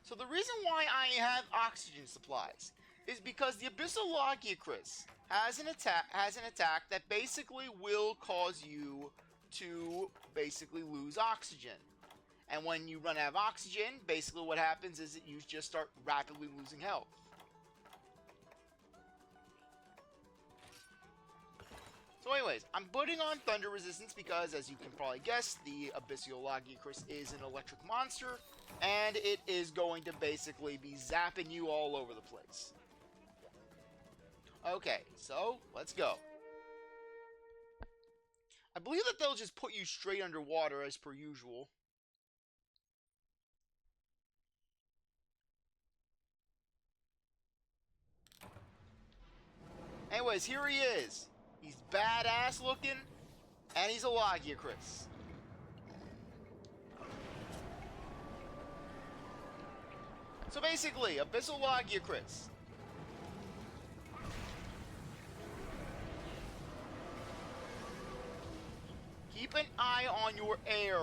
So the reason why I have oxygen supplies is because the Abyssal Lagiacrus has an attack that basically will cause you to basically lose oxygen. And when you run out of oxygen, basically what happens is that you just start rapidly losing health. So anyways, I'm putting on Thunder Resistance because, as you can probably guess, the Abyssal Lagiacrus is an electric monster, and it is going to basically be zapping you all over the place. Okay, so, let's go. I believe that they'll just put you straight underwater as per usual. Anyways, here he is. He's badass looking, and he's a Lagiacrus. So basically, Abyssal Lagiacrus. Keep an eye on your air.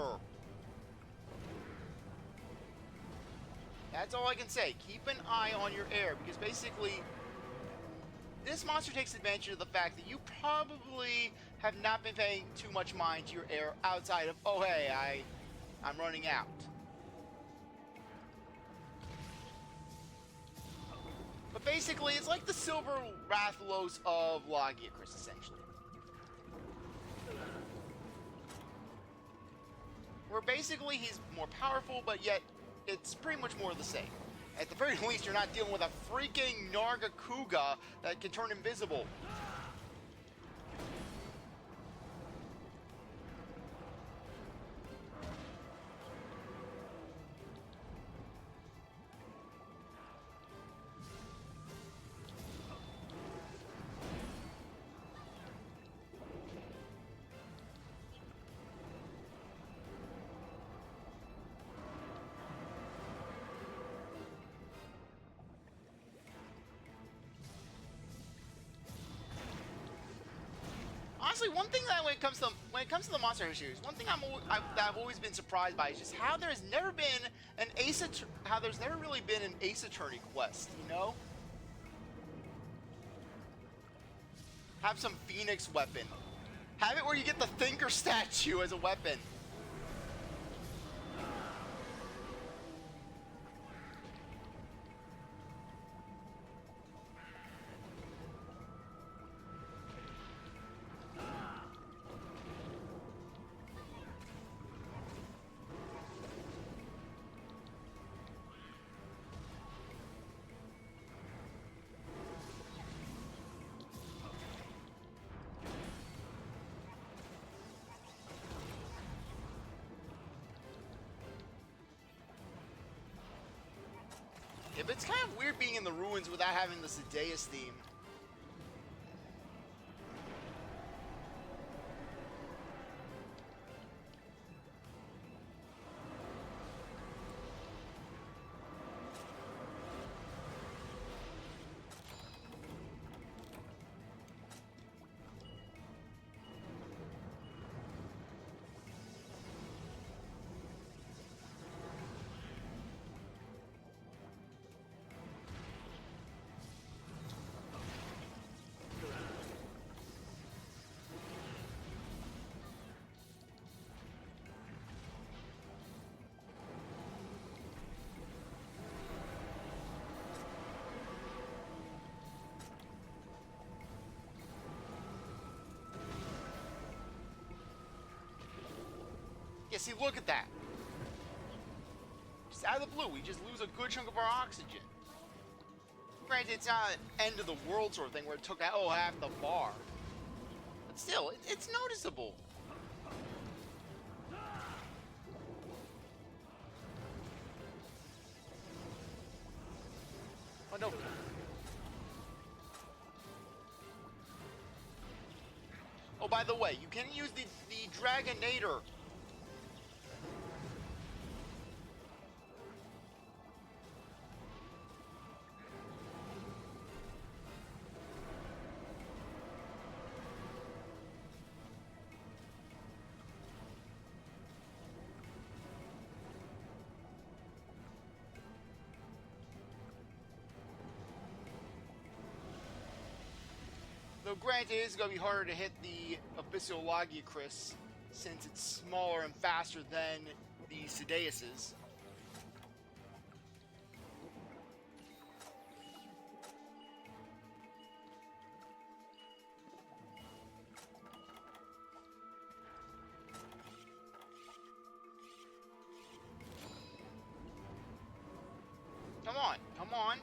That's all I can say. Keep an eye on your air, because basically, this monster takes advantage of the fact that you probably have not been paying too much mind to your air outside of, oh hey, I'm running out. But basically, it's like the Silver Rathalos of Lagiacrus, essentially. Where basically he's more powerful, but yet it's pretty much more of the same. At the very least, you're not dealing with a freaking Nargacuga that can turn invisible. Honestly, one thing that when it comes to the Monster Hunter series, one thing that I've always been surprised by is just how there's never been an there's never really been an Ace Attorney quest, you know? Have some Phoenix weapon. Have it where you get the Thinker statue as a weapon. Yeah, but it's kind of weird being in the ruins without having the Sedeus theme. Yeah, see, look at that. Just out of the blue, we just lose a good chunk of our oxygen. Granted, it's not an end of the world sort of thing where it took out, oh, half the bar. But still, it's noticeable. Oh, no. Oh, by the way, you can use the Dragonator. Though granted, it is going to be harder to hit the Abyssal Lagiacrus since it's smaller and faster than the Sideuses. Come on, come on.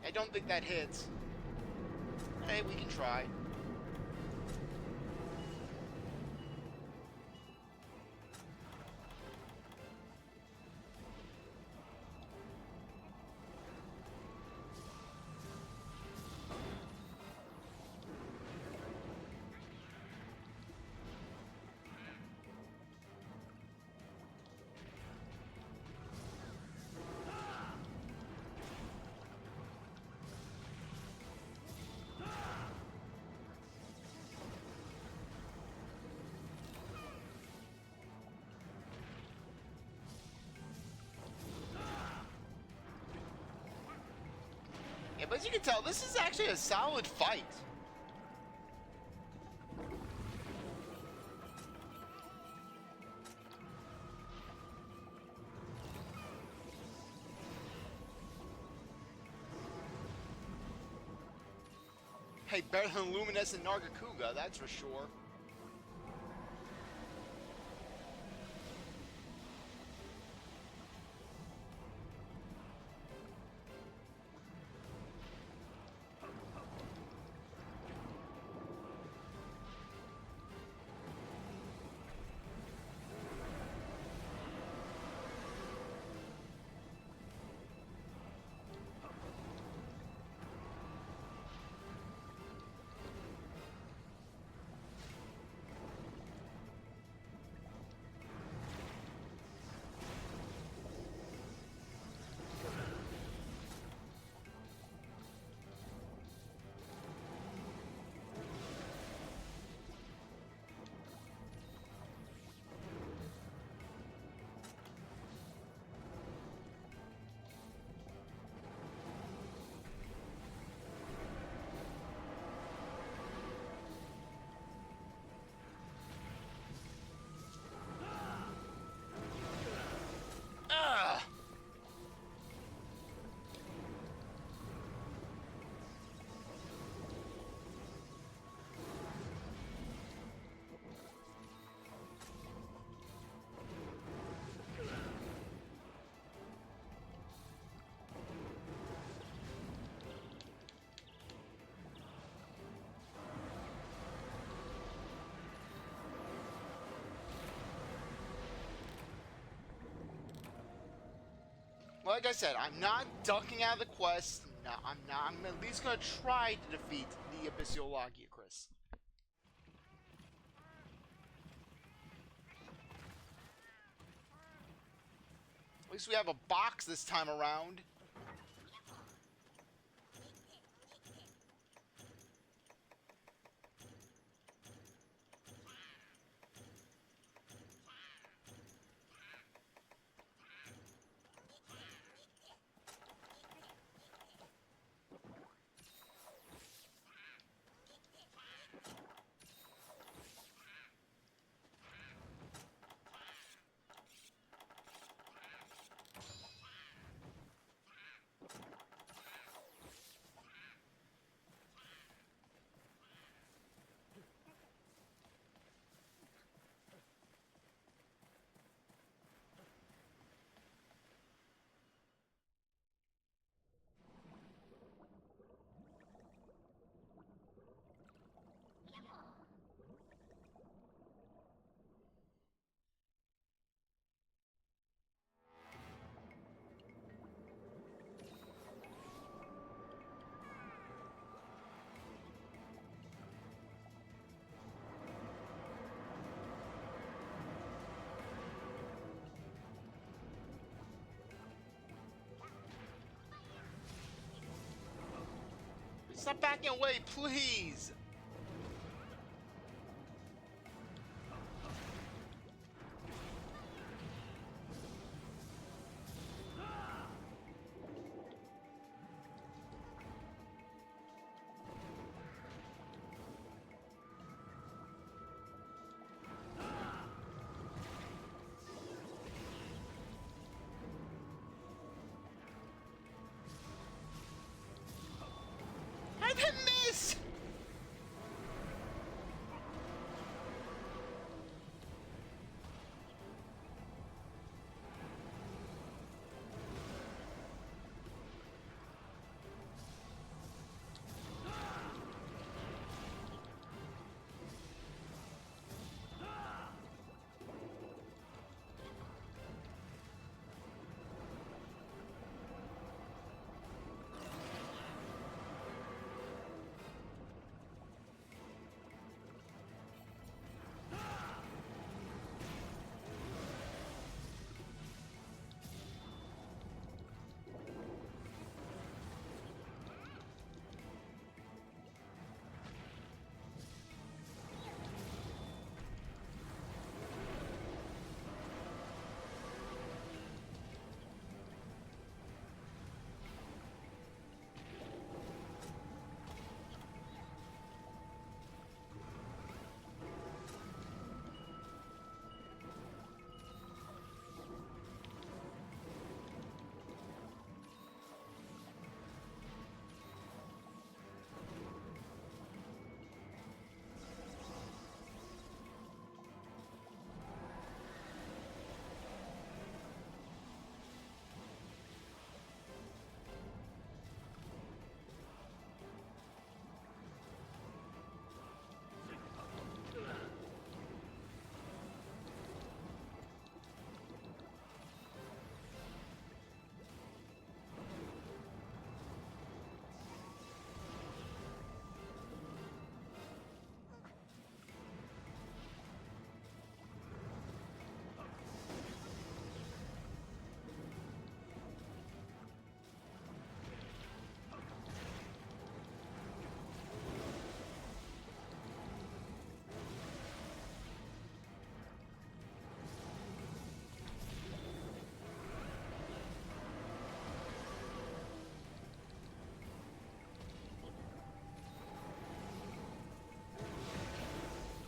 I don't think that hits. Hey, we can try. Yeah, but as you can tell, this is actually a solid fight. Hey, better than Lucent Nargacuga, that's for sure. Well, like I said, I'm not ducking out of the quest. No, I'm not. I'm at least going to try to defeat the Abyssal Lagiacrus. At least we have a box this time around. Stop backing away, please! I didn't miss!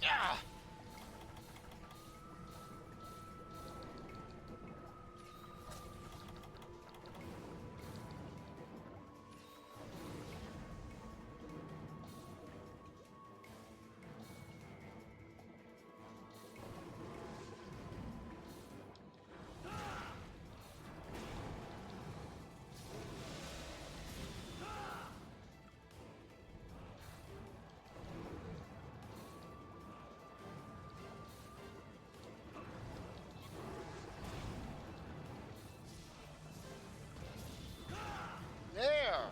Ah! There!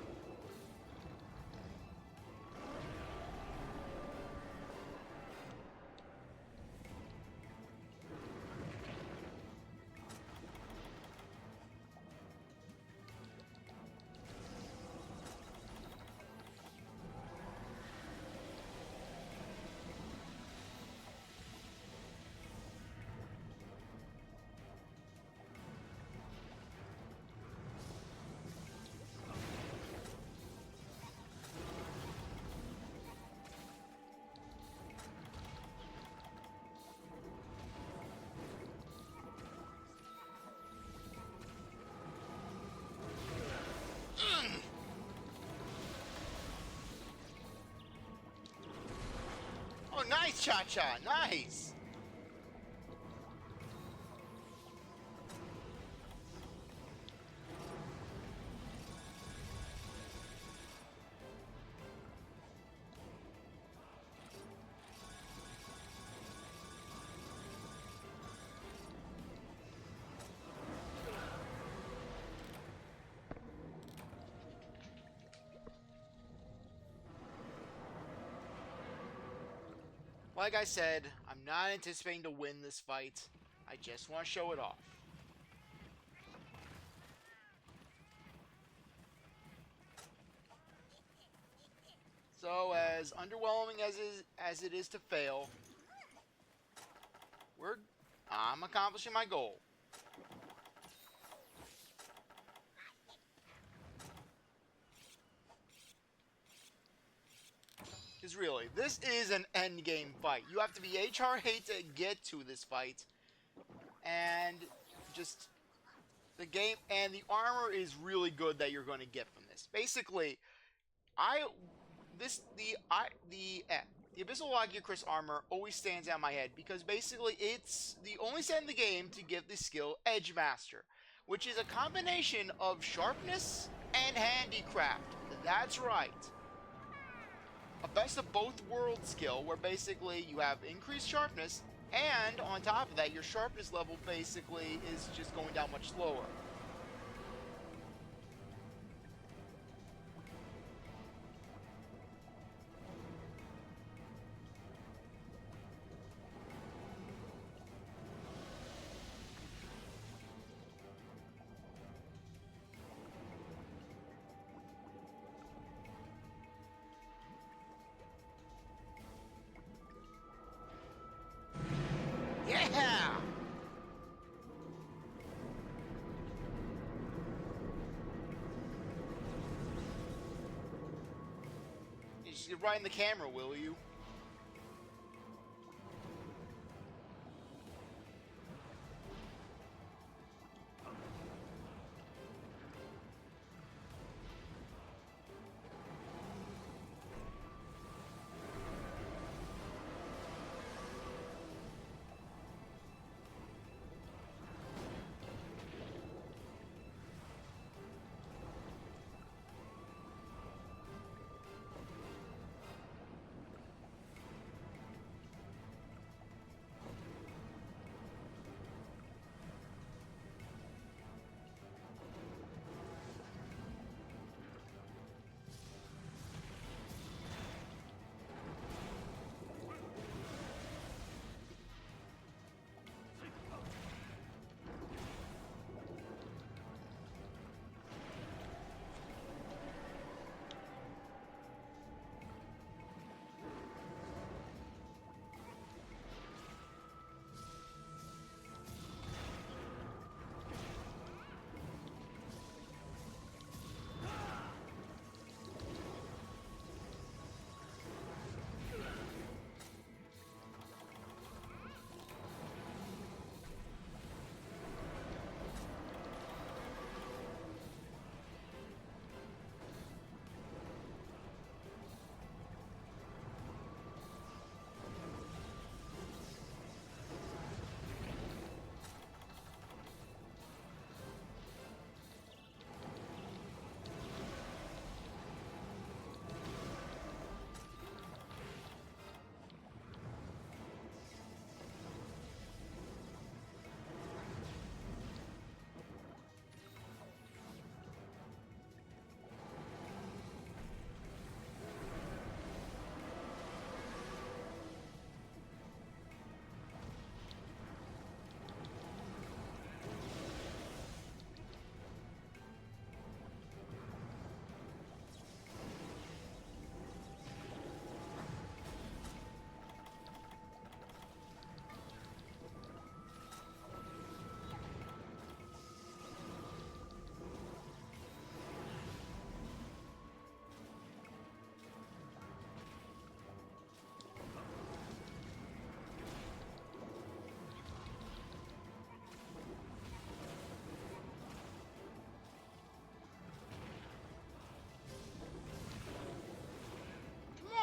Oh, nice, Cha-Cha! Nice! Like I said, I'm not anticipating to win this fight. I just want to show it off. as underwhelming as it is to fail, I'm accomplishing my goal. Because really, this is an endgame fight. You have to be HR8 to get to this fight. And just the game and the armor is really good that you're going to get from this. Basically, the Abyssal Lagiacrus armor always stands out in my head because basically it's the only set in the game to give the skill Edge Master, which is a combination of sharpness and handicraft. That's right. A best of both worlds skill where basically you have increased sharpness and on top of that your sharpness level basically is just going down much slower. Yeah! You just get right in the camera, will you?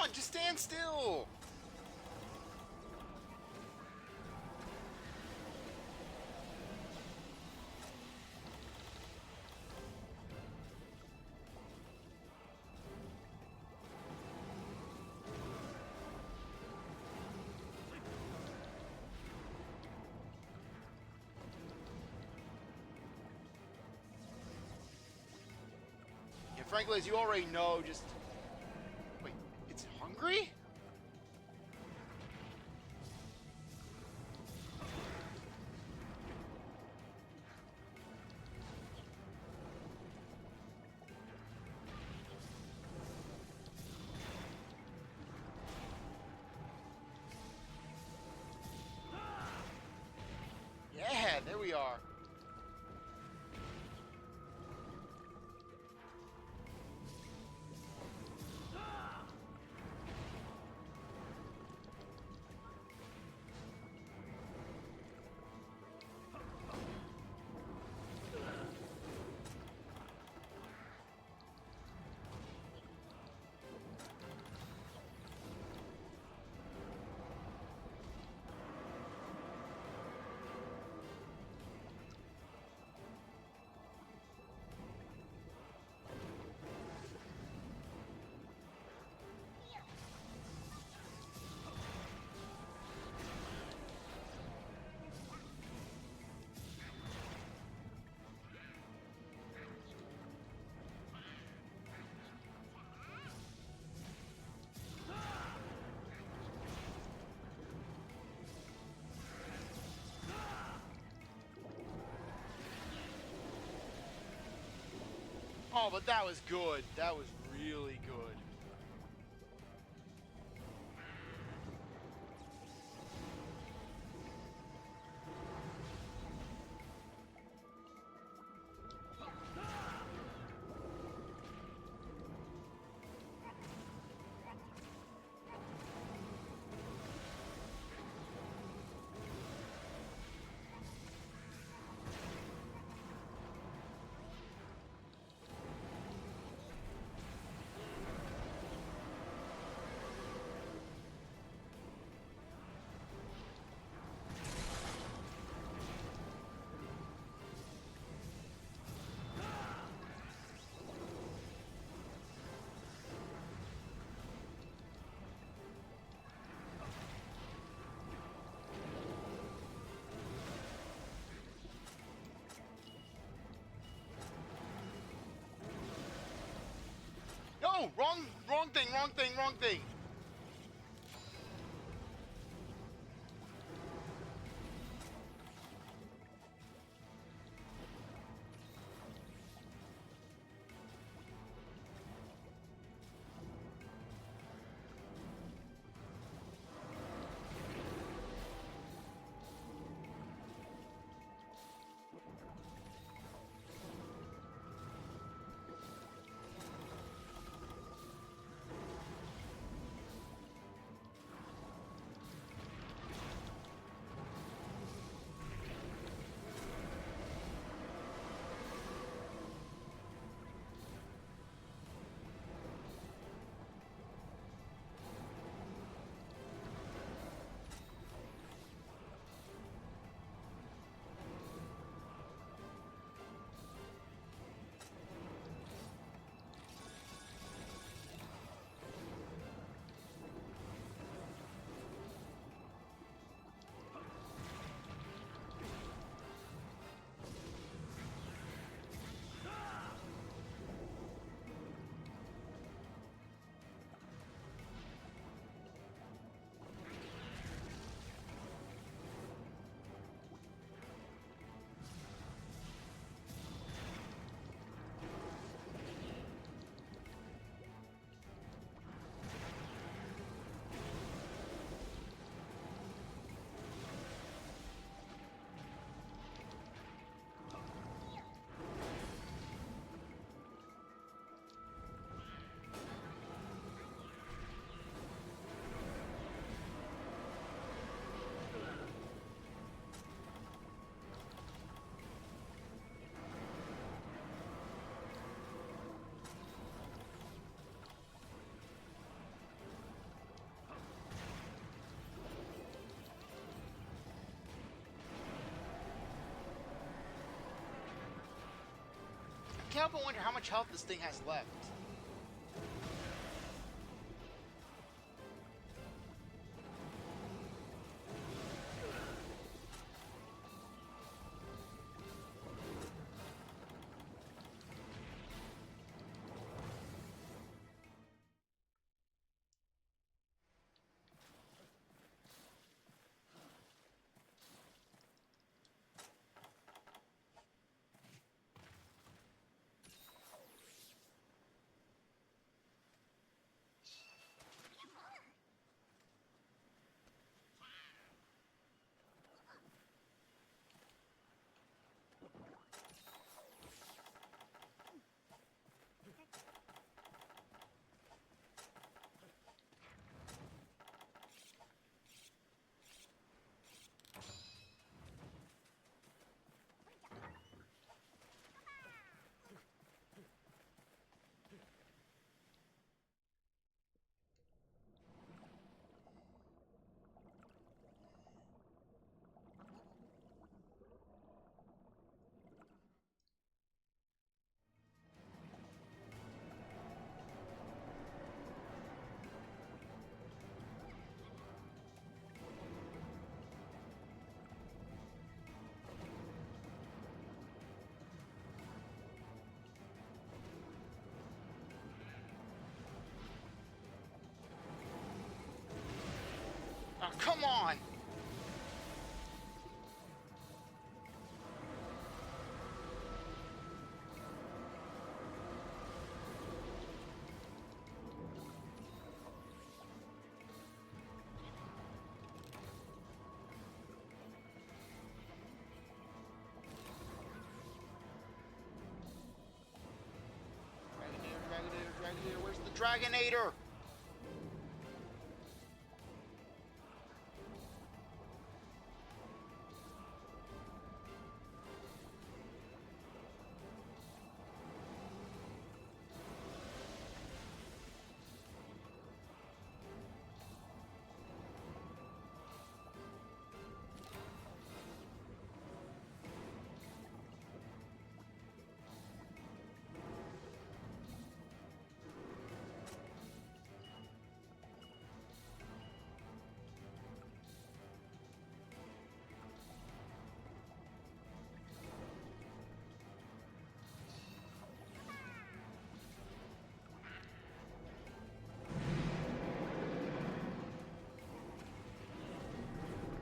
Come on, just stand still! Yeah, frankly, as you already know, just... Wait, it's hungry? we are. Oh, but that was good. That was really good. No, wrong thing. I can't help but wonder how much health this thing has left. Come on! Dragonator, where's the Dragonator?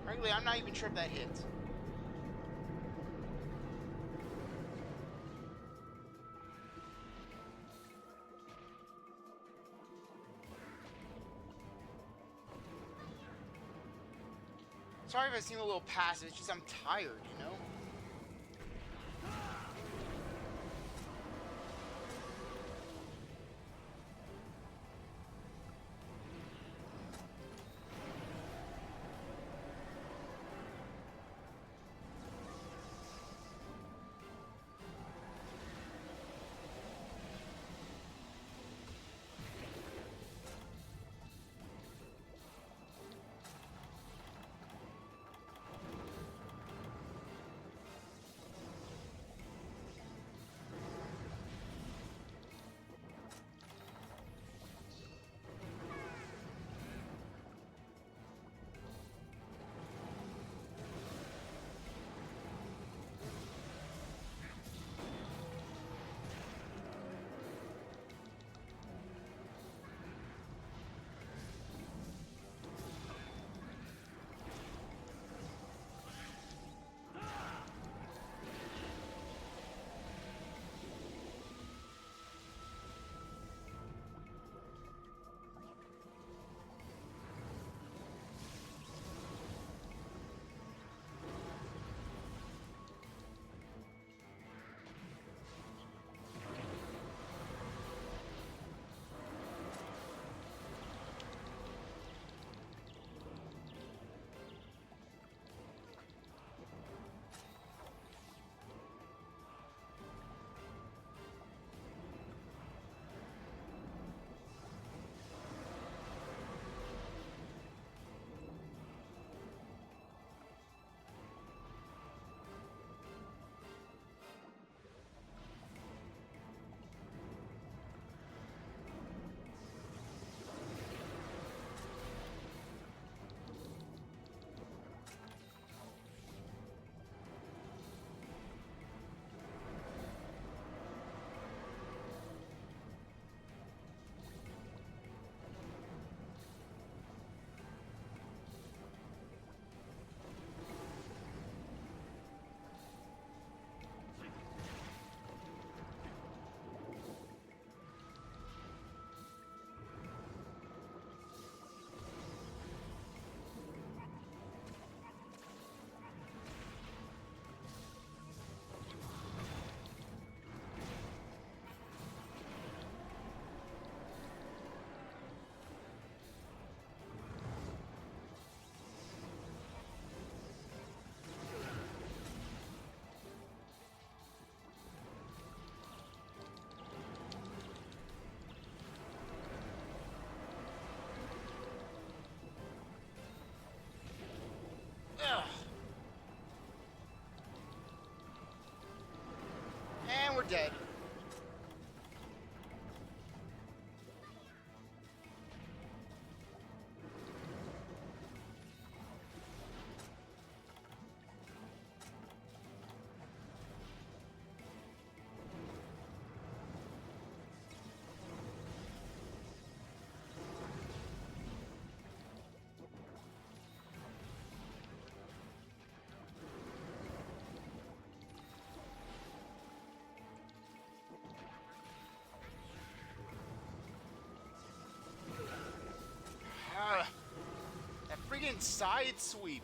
Frankly, I'm not even sure if that hits. Sorry if I seem a little passive, it's just I'm tired, you know? Ugh. And we're dead. freaking side sweep.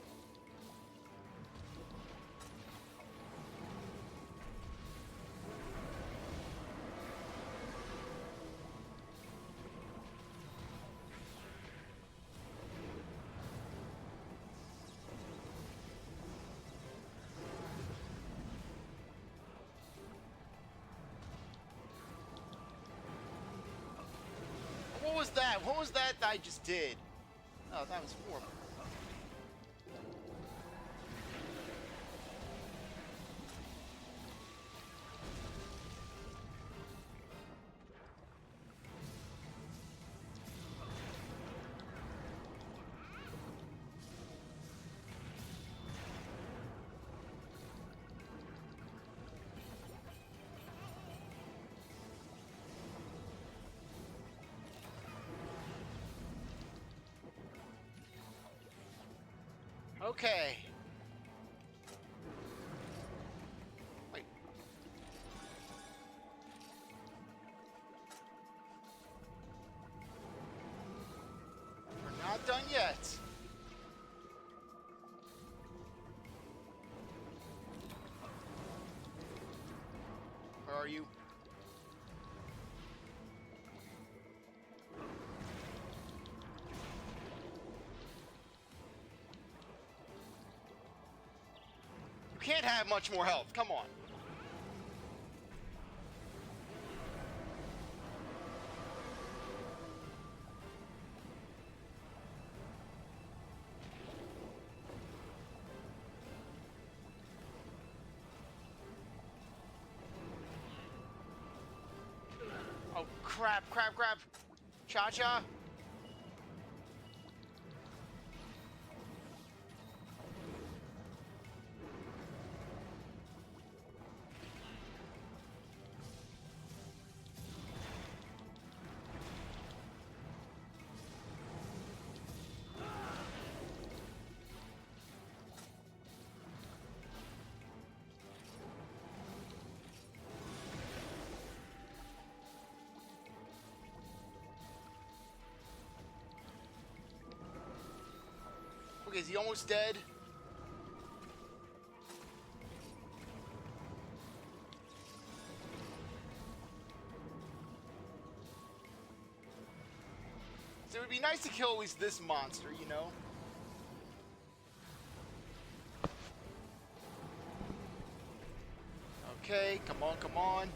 What was that? What was that I just did? Oh, that was horrible. Okay. Wait. We're not done yet. Where are you? You can't have much more health. Come on. Oh, crap. Cha-cha. Okay, is he almost dead? So it would be nice to kill at least this monster, you know? Okay, come on, come on.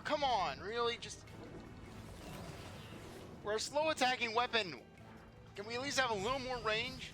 Come on, really? Just... We're a slow attacking weapon. Can we at least have a little more range?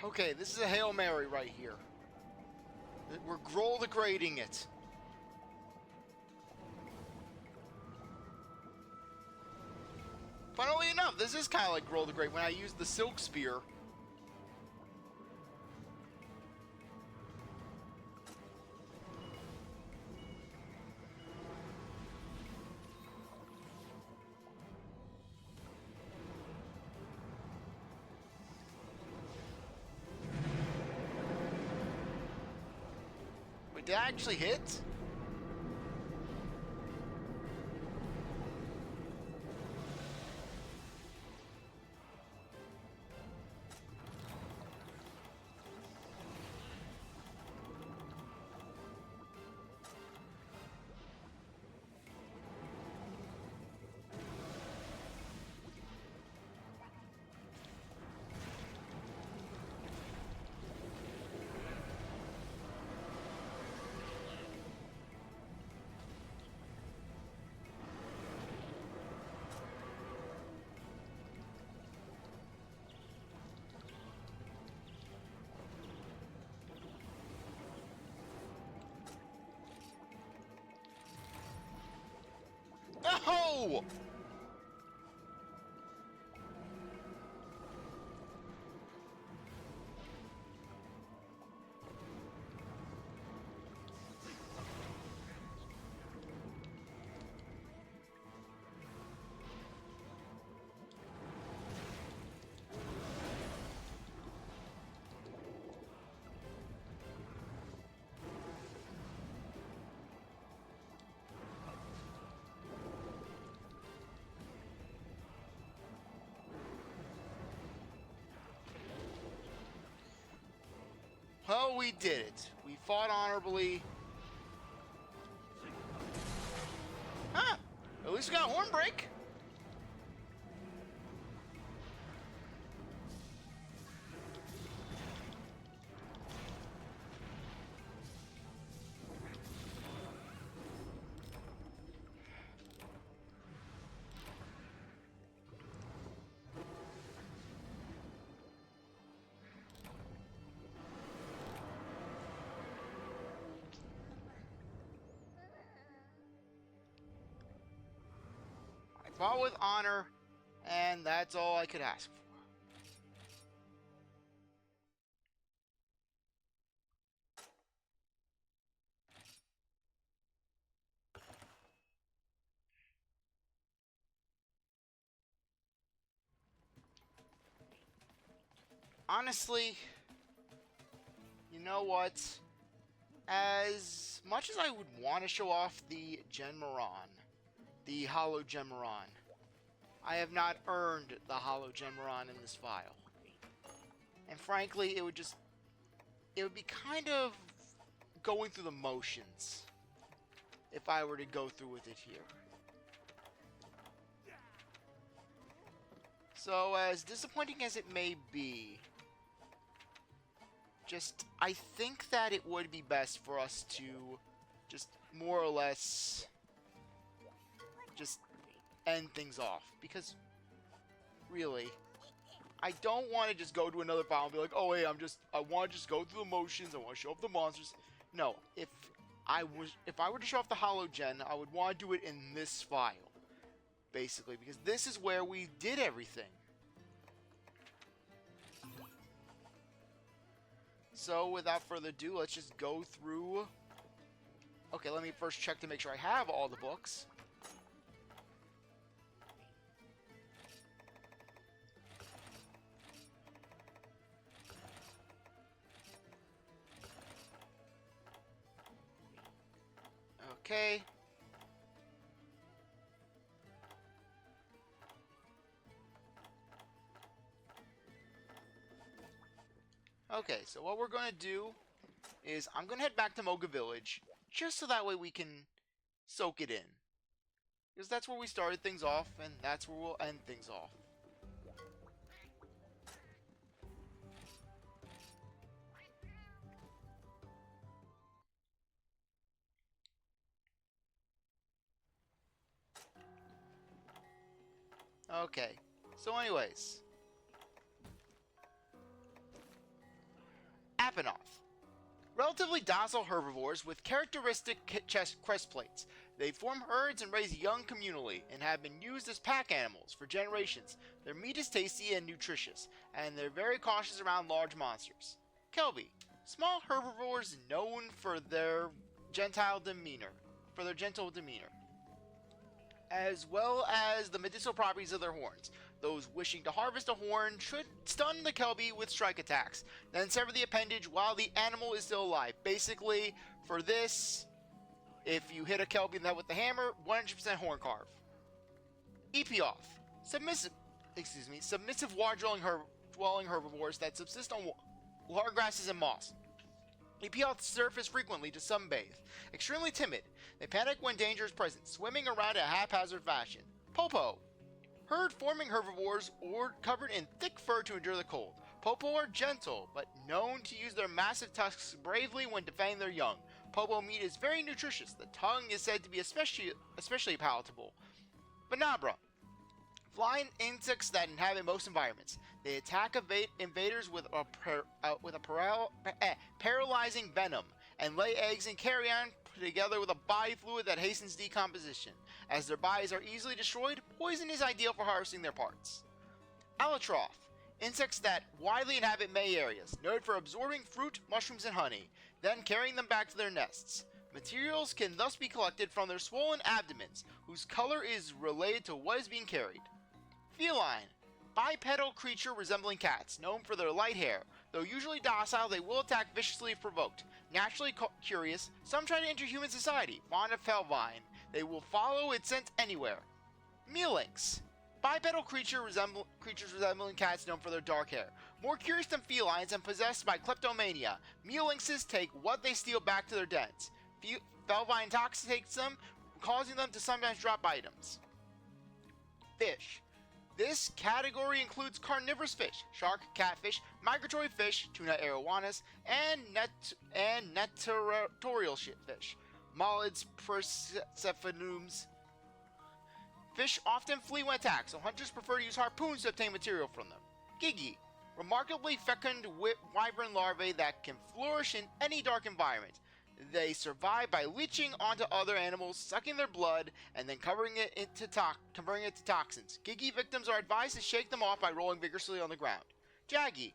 Okay, this is a Hail Mary right here. We're Grohl degrading it. Funnily enough, this is kind of like Grohl degrade when I used the Silk Spear. Wait, did I actually hit? No! Well, we did it. We fought honorably. Huh. At least we got Hornbreak. I fought with honor, and that's all I could ask for. Honestly, you know what? As much as I would want to show off the Genmaron, the Hollow Genmaron, I have not earned the Hollow Genmaron in this file. And frankly, it would be kind of going through the motions if I were to go through with it here. So, as disappointing as it may be, I think that it would be best for us to just more or less just end things off. Because, really, I don't want to just go to another file and be like, oh, hey, I want to just go through the motions, I want to show off the monsters. No, if I were to show off the Hollow Gen, I would want to do it in this file, basically, because this is where we did everything. So, without further ado, let's just go through. Okay, let me first check to make sure I have all the books. Okay. Okay, so what we're going to do is I'm going to head back to Moga Village, just so that way we can soak it in. Because that's where we started things off, and that's where we'll end things off. Okay, so anyways. Tapanoth. Relatively docile herbivores with characteristic chest crest plates. They form herds and raise young communally, and have been used as pack animals for generations. Their meat is tasty and nutritious, and they're very cautious around large monsters. Kelby. Small herbivores known for their gentle demeanor, as well as the medicinal properties of their horns. Those wishing to harvest a horn should stun the Kelby with strike attacks, then sever the appendage while the animal is still alive. Basically, for this, if you hit a Kelby in the head with the hammer, 100% horn carve. Epioth. Submissive water-dwelling herbivores that subsist on water grasses and moss. Epioths surface frequently to sunbathe. Extremely timid. They panic when danger is present, swimming around in a haphazard fashion. Popo. Herd-forming herbivores or covered in thick fur to endure the cold. Popo are gentle, but known to use their massive tusks bravely when defending their young. Popo meat is very nutritious. The tongue is said to be especially palatable. Venabra. Flying insects that inhabit most environments. They attack invaders with a paralyzing venom, and lay eggs and carrion together with a body fluid that hastens decomposition. As their bodies are easily destroyed, poison is ideal for harvesting their parts. Allotroth. Insects that widely inhabit May areas, noted for absorbing fruit, mushrooms, and honey, then carrying them back to their nests. Materials can thus be collected from their swollen abdomens, whose color is related to what is being carried. Feline. Bipedal creature resembling cats, known for their light hair. Though usually docile, they will attack viciously if provoked. Naturally curious, some try to enter human society, fond of Felvine. They will follow its scent anywhere. Mealinx. Bipedal creatures resembling cats known for their dark hair. More curious than felines and possessed by kleptomania, Mealinxes take what they steal back to their dens. Felvine intoxicates them, causing them to sometimes drop items. Fish. This category includes carnivorous fish, shark, catfish, migratory fish, tuna arowanas, and natatorial fish, mollids, persephonums. Fish often flee when attacked, so hunters prefer to use harpoons to obtain material from them. Gigi. Remarkably fecund wyvern larvae that can flourish in any dark environment. They survive by leeching onto other animals, sucking their blood, and then converting it to toxins. Gigi victims are advised to shake them off by rolling vigorously on the ground. Jaggy.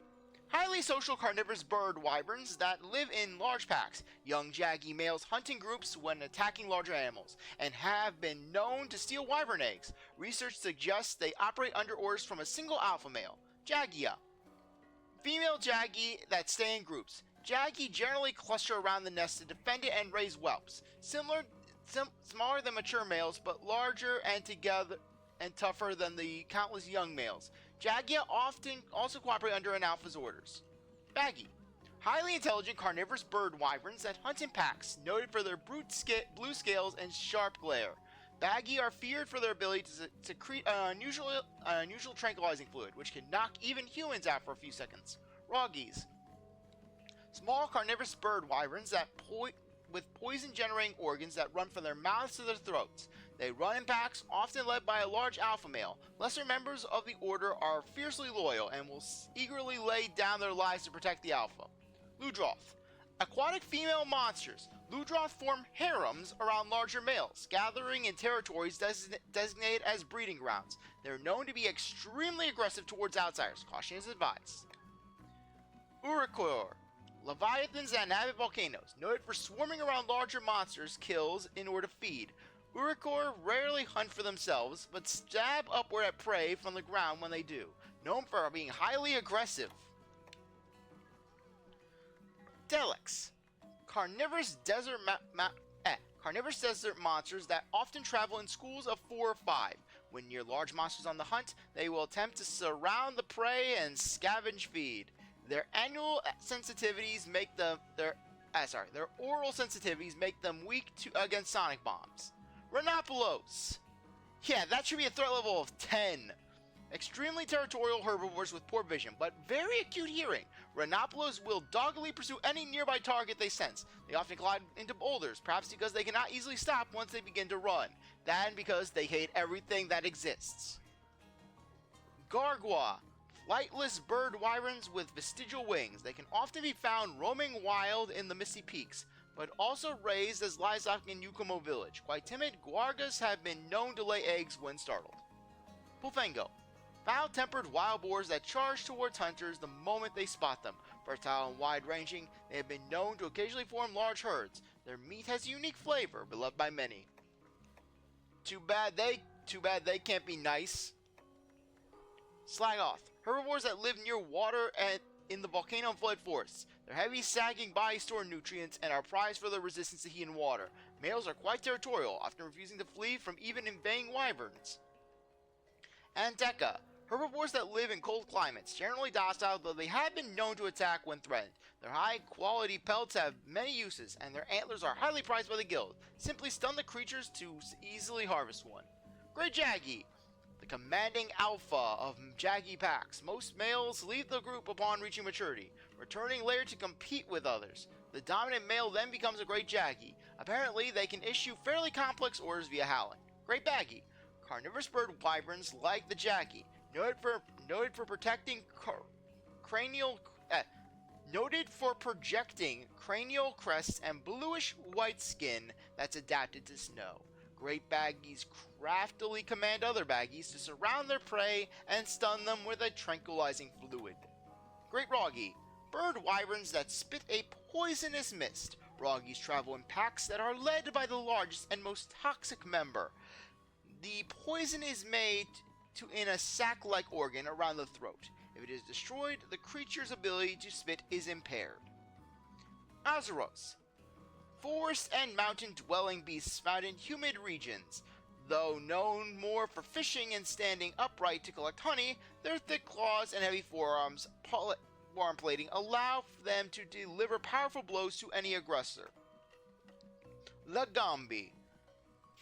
Highly social carnivorous bird wyverns that live in large packs. Young jaggy males hunt in groups when attacking larger animals, and have been known to steal wyvern eggs. Research suggests they operate under orders from a single alpha male. Jaggia. Female jaggy that stay in groups. Jaggy generally cluster around the nest to defend it and raise whelps. Smaller than mature males, but larger and tougher than the countless young males. Jaggia often also cooperate under an alpha's orders. Baggy. Highly intelligent carnivorous bird wyverns that hunt in packs, noted for their blue scales and sharp glare. Baggy are feared for their ability to secrete an unusual tranquilizing fluid, which can knock even humans out for a few seconds. Roggies. Small carnivorous bird wyverns with poison-generating organs that run from their mouths to their throats. They run in packs, often led by a large alpha male. Lesser members of the order are fiercely loyal and will eagerly lay down their lives to protect the alpha. Ludroth. Aquatic female monsters. Ludroth form harems around larger males, gathering in territories designated as breeding grounds. They are known to be extremely aggressive towards outsiders. Caution is advised. Uricor. Leviathans that inhabit volcanoes, noted for swarming around larger monsters' kills in order to feed. Uricor rarely hunt for themselves, but stab upward at prey from the ground when they do, known for being highly aggressive. Delix. Carnivorous desert monsters that often travel in schools of 4 or 5. When near large monsters on the hunt, they will attempt to surround the prey and scavenge feed. Their oral sensitivities make them weak against sonic bombs. Rhinopolos. Yeah, that should be a threat level of 10. Extremely territorial herbivores with poor vision, but very acute hearing. Rhinopolos will doggedly pursue any nearby target they sense. They often glide into boulders, perhaps because they cannot easily stop once they begin to run. That and because they hate everything that exists. Gargua. Flightless bird wyverns with vestigial wings. They can often be found roaming wild in the misty peaks, but also raised as livestock in Yukumo village. Quite timid, guargas have been known to lay eggs when startled. Bullfango. Foul-tempered wild boars that charge towards hunters the moment they spot them. Fertile and wide-ranging, they have been known to occasionally form large herds. Their meat has a unique flavor, beloved by many. Too bad they can't be nice. Slagoth. Herbivores that live near water and in the volcano and flood forests. Their heavy, sagging bodies store nutrients and are prized for their resistance to heat and water. Males are quite territorial, often refusing to flee from even invading wyverns. Anteca. Herbivores that live in cold climates, generally docile, though they have been known to attack when threatened. Their high-quality pelts have many uses, and their antlers are highly prized by the guild. Simply stun the creatures to easily harvest one. Great Jaggy. The commanding alpha of Jaggy packs. Most males leave the group upon reaching maturity, returning later to compete with others. The dominant male then becomes a Great Jaggy. Apparently, they can issue fairly complex orders via howling. Great Baggy. Carnivorous bird wyverns like the Jaggy, noted for projecting cranial crests and bluish white skin that's adapted to snow. Great Baggies craftily command other Baggies to surround their prey and stun them with a tranquilizing fluid. Great Roggy. Bird wyverns that spit a poisonous mist. Roggies travel in packs that are led by the largest and most toxic member. The poison is made in a sac-like organ around the throat. If it is destroyed, the creature's ability to spit is impaired. Azeros. Forest and mountain-dwelling beasts found in humid regions. Though known more for fishing and standing upright to collect honey, their thick claws and heavy forearms warm plating allow them to deliver powerful blows to any aggressor. Lagambi.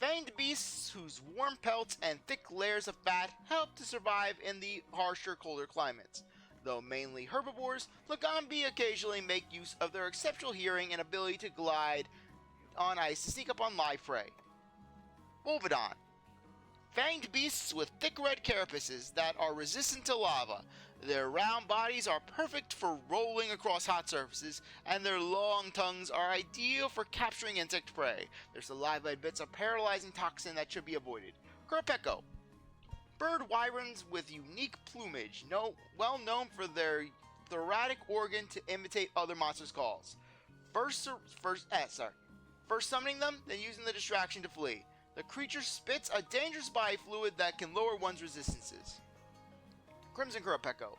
Fanged beasts whose warm pelts and thick layers of fat help to survive in the harsher, colder climates. Though mainly herbivores, Lagambi occasionally make use of their exceptional hearing and ability to glide on ice to sneak up on live prey. Wolvedon. Fanged beasts with thick red carapaces that are resistant to lava. Their round bodies are perfect for rolling across hot surfaces, and their long tongues are ideal for capturing insect prey. Their saliva emits a paralyzing toxin that should be avoided. Kurapeko. Bird wyverns with unique plumage, well known for their thoracic organ to imitate other monsters' calls. First summoning them, then using the distraction to flee. The creature spits a dangerous body fluid that can lower one's resistances. Crimson Kurapeko.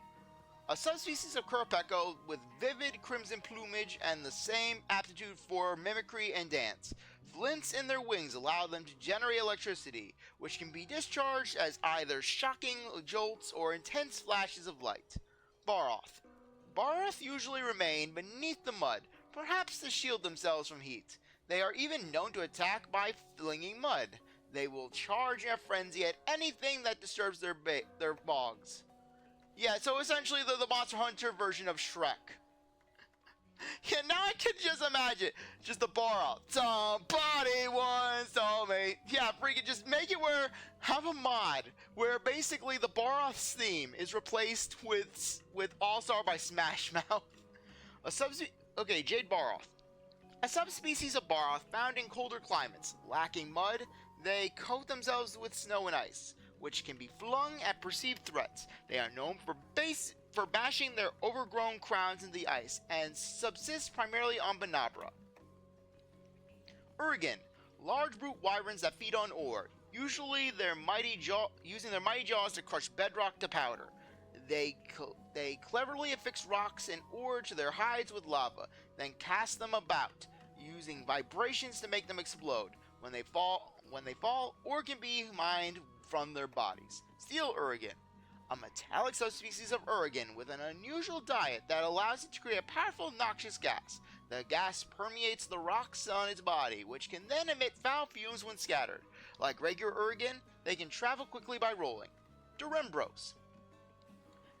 A subspecies of Kurapeko with vivid crimson plumage and the same aptitude for mimicry and dance. Flints in their wings allow them to generate electricity, which can be discharged as either shocking jolts or intense flashes of light. Baroth. Baroth usually remain beneath the mud, perhaps to shield themselves from heat. They are even known to attack by flinging mud. They will charge in a frenzy at anything that disturbs their bogs. Yeah, so essentially the Monster Hunter version of Shrek. Yeah, now I can just imagine, just the Baroth. Somebody once told me. Yeah, freaking just make it have a mod where basically the Baroth's theme is replaced with All-Star by Smash Mouth. Jade Baroth. A subspecies of Baroth found in colder climates. Lacking mud, they coat themselves with snow and ice, which can be flung at perceived threats. They are known for bashing their overgrown crowns in the ice, and subsist primarily on Banabra. Urigan. Large brute wyverns that feed on ore, usually using their mighty jaws to crush bedrock to powder. They cleverly affix rocks and ore to their hides with lava, then cast them about, using vibrations to make them explode. When they fall, ore can be mined from their bodies. Steel Urigan. A metallic subspecies of Urigan with an unusual diet that allows it to create a powerful noxious gas. The gas permeates the rocks on its body, which can then emit foul fumes when scattered. Like regular Urigan, they can travel quickly by rolling. Durimbros.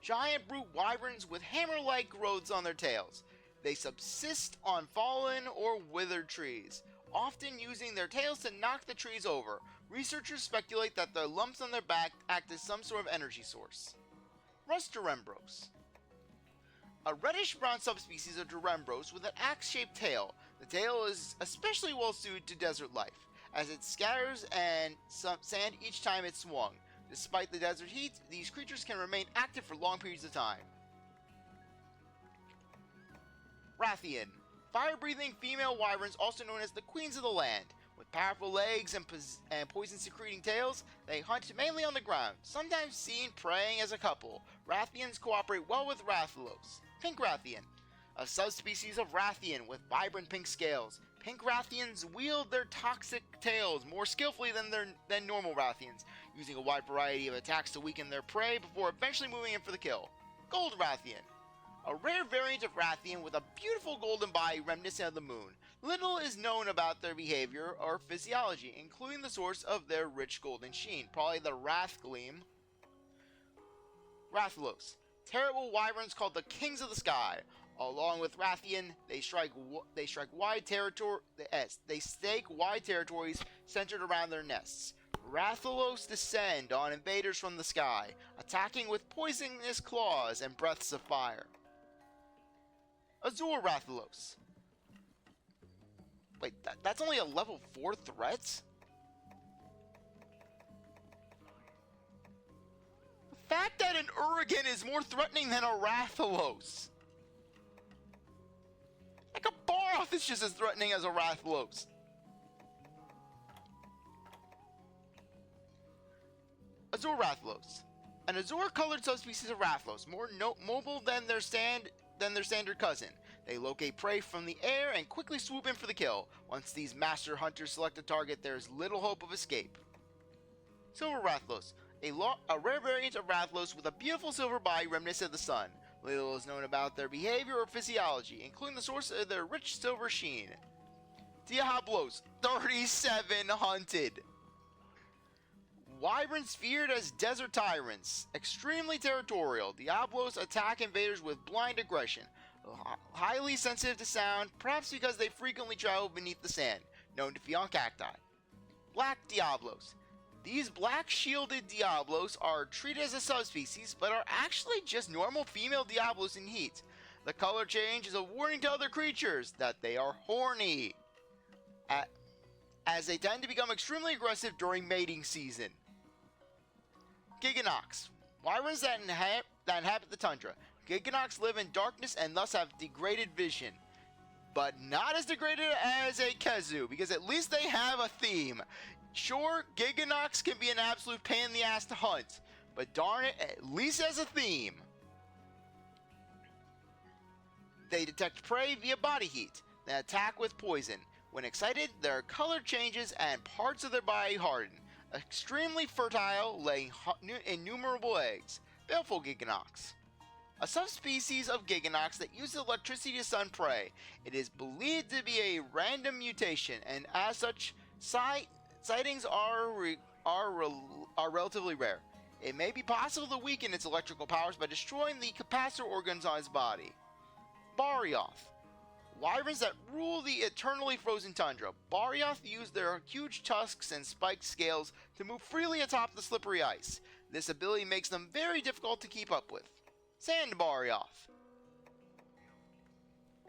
Giant brute wyverns with hammer-like growths on their tails. They subsist on fallen or withered trees, often using their tails to knock the trees over. Researchers speculate that the lumps on their back act as some sort of energy source. Rust Durembros. A reddish-brown subspecies of Durembros with an axe-shaped tail. The tail is especially well suited to desert life, as it scatters and some sand each time it's swung. Despite the desert heat, these creatures can remain active for long periods of time. Rathian. Fire-breathing female wyverns, also known as the queens of the land. With powerful legs and poison-secreting tails, they hunt mainly on the ground, sometimes seen preying as a couple. Rathians cooperate well with Rathalos. Pink Rathian. A subspecies of Rathian with vibrant pink scales. Pink Rathians wield their toxic tails more skillfully than normal Rathians, using a wide variety of attacks to weaken their prey before eventually moving in for the kill. Gold Rathian. A rare variant of Rathian with a beautiful golden body reminiscent of the moon. Little is known about their behavior or physiology, including the source of their rich golden sheen, probably the Wrath Gleam. Rathalos. Terrible wyverns called the Kings of the Sky. Along with Rathian, they stake wide territories centered around their nests. Rathalos descend on invaders from the sky, attacking with poisonous claws and breaths of fire. Silver Rathalos. Wait, that's only a level 4 threat? The fact that an Urigan is more threatening than a Rathalos. Like a Baroth is just as threatening as a Rathalos. Azure Rathalos. An azure-colored subspecies of Rathalos, more mobile than their standard cousin. They locate prey from the air and quickly swoop in for the kill. Once these master hunters select a target, there is little hope of escape. Silver Rathalos. A rare variant of Rathalos with a beautiful silver body reminiscent of the sun. Little is known about their behavior or physiology, including the source of their rich silver sheen. Diablos. 37 hunted. Wyverns feared as desert tyrants. Extremely territorial, Diablos attack invaders with blind aggression. Highly sensitive to sound, perhaps because they frequently travel beneath the sand, known to feed on cacti. Black Diablos. These black shielded Diablos are treated as a subspecies, but are actually just normal female Diablos in heat. The color change is a warning to other creatures that they are horny, as they tend to become extremely aggressive during mating season. Giganox. Wyverns that inhabit the tundra. Giganox live in darkness and thus have degraded vision. But not as degraded as a Kezu, because at least they have a theme. Sure, Giganox can be an absolute pain in the ass to hunt, but darn it, at least has a theme. They detect prey via body heat, then attack with poison. When excited, their color changes and parts of their body harden. Extremely fertile, laying innumerable eggs. Baleful Giganox. A subspecies of Giganox that uses electricity to stun prey. It is believed to be a random mutation, and as such, sightings are relatively rare. It may be possible to weaken its electrical powers by destroying the capacitor organs on its body. Barioth. Wyverns that rule the eternally frozen tundra. Barioth use their huge tusks and spiked scales to move freely atop the slippery ice. This ability makes them very difficult to keep up with. Sand Barioth.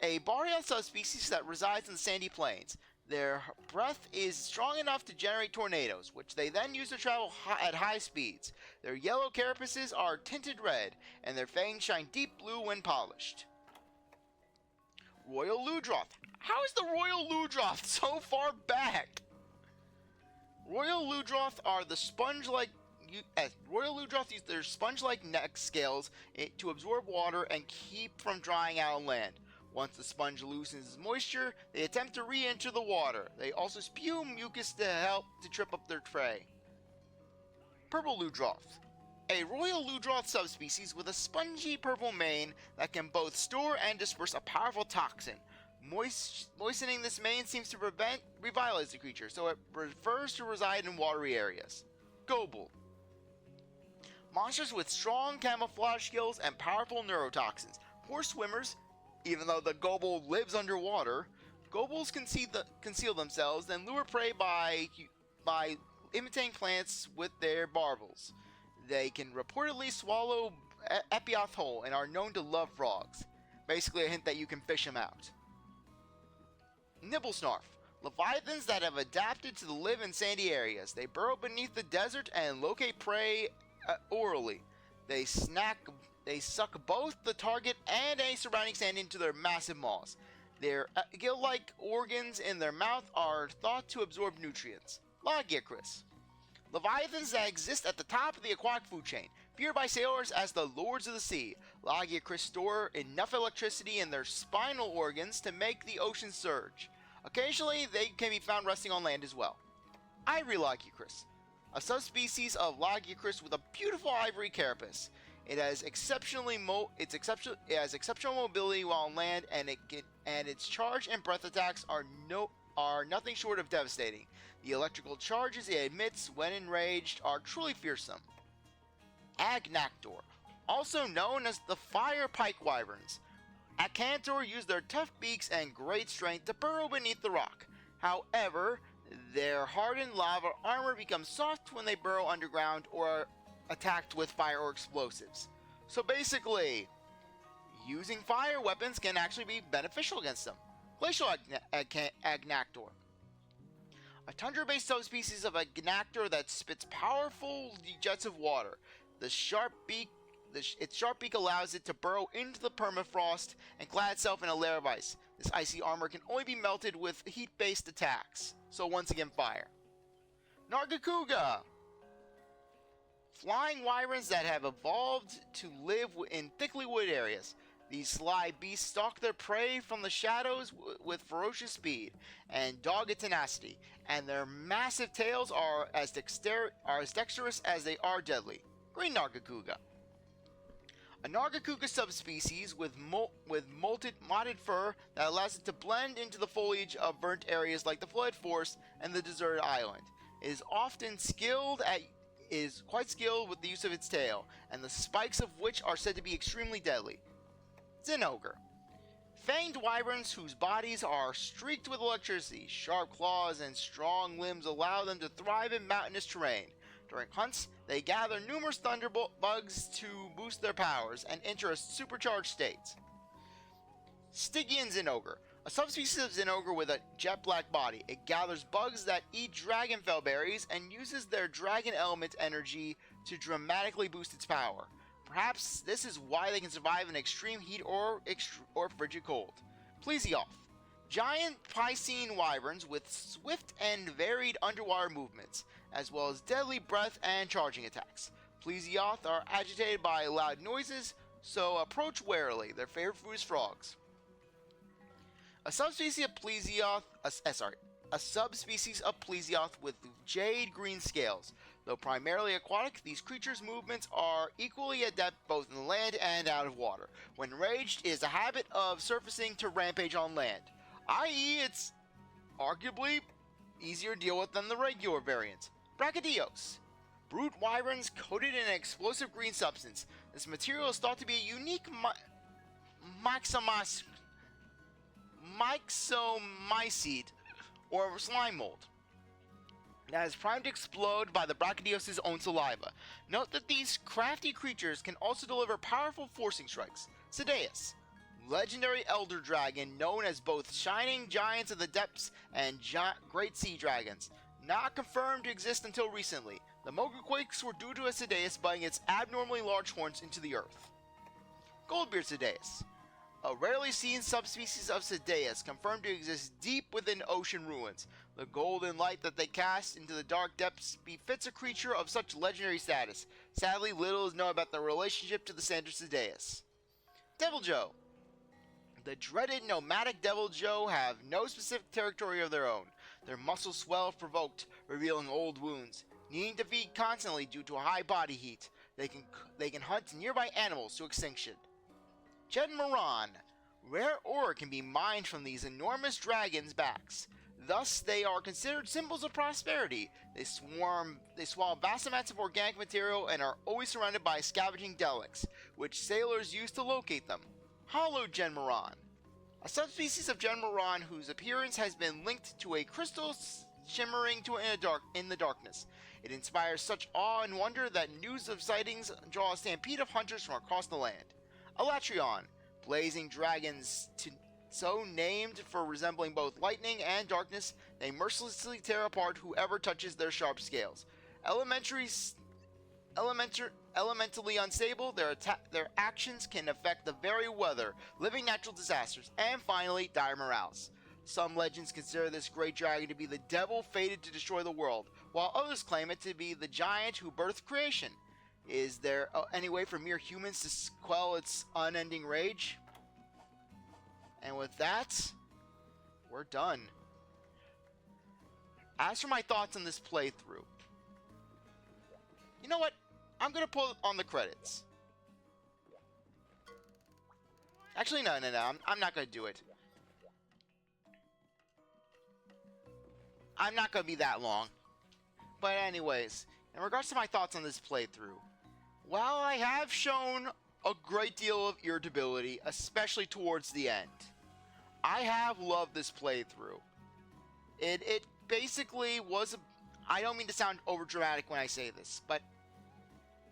A Barioth subspecies that resides in the sandy plains. Their breath is strong enough to generate tornadoes, which they then use to travel at high speeds. Their yellow carapaces are tinted red, and their fangs shine deep blue when polished. Royal Ludroth. How is the Royal Ludroth so far back? Royal Ludroth are the sponge-like... Royal Ludroth use their sponge-like neck scales to absorb water and keep from drying out on land. Once the sponge loosens moisture, they attempt to re-enter the water. They also spew mucus to help to trip up their prey. Purple Ludroth. A Royal Ludroth subspecies with a spongy purple mane that can both store and disperse a powerful toxin. Moistening this mane seems to revitalize the creature, so it prefers to reside in watery areas. Gobel. Monsters with strong camouflage skills and powerful neurotoxins. Poor swimmers, even though the Gobel lives underwater. Gobels conceal themselves and lure prey by imitating plants with their barbels. They can reportedly swallow Epioth hole and are known to love frogs. Basically a hint that you can fish them out. Nibblesnarf. Leviathans that have adapted to live in sandy areas. They burrow beneath the desert and locate prey orally. They suck both the target and any surrounding sand into their massive maws. Their gill-like organs in their mouth are thought to absorb nutrients. Lagiacrus. Leviathans that exist at the top of the aquatic food chain, feared by sailors as the lords of the sea. Lagiacrus store enough electricity in their spinal organs to make the ocean surge. Occasionally, they can be found resting on land as well. Ivory Lagiacrus, a subspecies of Lagiacrus with a beautiful ivory carapace. It has exceptional mobility while on land, and its charge and breath attacks are nothing short of devastating. The electrical charges it emits when enraged are truly fearsome. Agnactor, also known as the fire pike wyverns. Acantor use their tough beaks and great strength to burrow beneath the rock. However, their hardened lava armor becomes soft when they burrow underground or are attacked with fire or explosives. So basically, using fire weapons can actually be beneficial against them. Glacial Agnactor. A tundra-based subspecies of Agnactor that spits powerful jets of water. Its sharp beak allows it to burrow into the permafrost and clad itself in a layer of ice. This icy armor can only be melted with heat-based attacks. So once again, fire. Nargacuga. Flying wyverns that have evolved to live in thickly wooded areas. These sly beasts stalk their prey from the shadows with ferocious speed and dogged tenacity, and their massive tails are as dexterous as they are deadly. Green Nargacuga. A Nargacuga subspecies with modded fur that allows it to blend into the foliage of burnt areas like the flooded forest and the deserted island. It is quite skilled with the use of its tail, and the spikes of which are said to be extremely deadly. Zinogre. Fanged wyverns whose bodies are streaked with electricity, sharp claws, and strong limbs allow them to thrive in mountainous terrain. During hunts, they gather numerous thunderbolt bugs to boost their powers and enter a supercharged state. Stygian Zinogre. A subspecies of Zinogre with a jet black body. It gathers bugs that eat dragonfell berries and uses their dragon element energy to dramatically boost its power. Perhaps this is why they can survive in extreme heat or frigid cold. Plesioth. Giant piscine wyverns with swift and varied underwater movements, as well as deadly breath and charging attacks. Plesioth are agitated by loud noises, so approach warily. Their favorite food is frogs. A subspecies of Plesioth with jade green scales. Though primarily aquatic, these creatures' movements are equally adept both in land and out of water. When enraged, it is a habit of surfacing to rampage on land, i.e. it's arguably easier to deal with than the regular variant. Brachydios. Brute wyverns coated in an explosive green substance. This material is thought to be a unique myxomycete, or slime mold, that is primed to explode by the Brachydios' own saliva. Note that these crafty creatures can also deliver powerful forcing strikes. Sideus. Legendary elder dragon known as both Shining Giants of the Depths and Great Sea Dragons. Not confirmed to exist until recently. The Mogaquakes were due to a Sideus biting its abnormally large horns into the earth. Goldbeard Sideus. A rarely seen subspecies of Sideus, confirmed to exist deep within ocean ruins. The golden light that they cast into the dark depths befits a creature of such legendary status. Sadly, little is known about their relationship to the standard Sideus. Devil Joe. The dreaded nomadic Devil Joe have no specific territory of their own. Their muscles swell if provoked, revealing old wounds. Needing to feed constantly due to a high body heat, they can hunt nearby animals to extinction. Jedmaran. Rare ore can be mined from these enormous dragons' backs. Thus, they are considered symbols of prosperity. They swallow vast amounts of organic material and are always surrounded by scavenging delicts, which sailors use to locate them. Hollow Jedmaran. A subspecies of Jedmaran whose appearance has been linked to a crystal shimmering in the darkness. It inspires such awe and wonder that news of sightings draw a stampede of hunters from across the land. Elatrion, blazing dragons so named for resembling both lightning and darkness, they mercilessly tear apart whoever touches their sharp scales. Elementally unstable, their actions can affect the very weather, living natural disasters, and finally, Dire Miralis. Some legends consider this great dragon to be the devil fated to destroy the world, while others claim it to be the giant who birthed creation. Is there any way for mere humans to quell its unending rage? And with that, we're done. As for my thoughts on this playthrough, you know what? I'm going to put on the credits. Actually, no. I'm not going to do it. I'm not going to be that long. But anyways, in regards to my thoughts on this playthrough, while I have shown a great deal of irritability, especially towards the end, I have loved this playthrough. It basically was I don't mean to sound overdramatic when I say this, but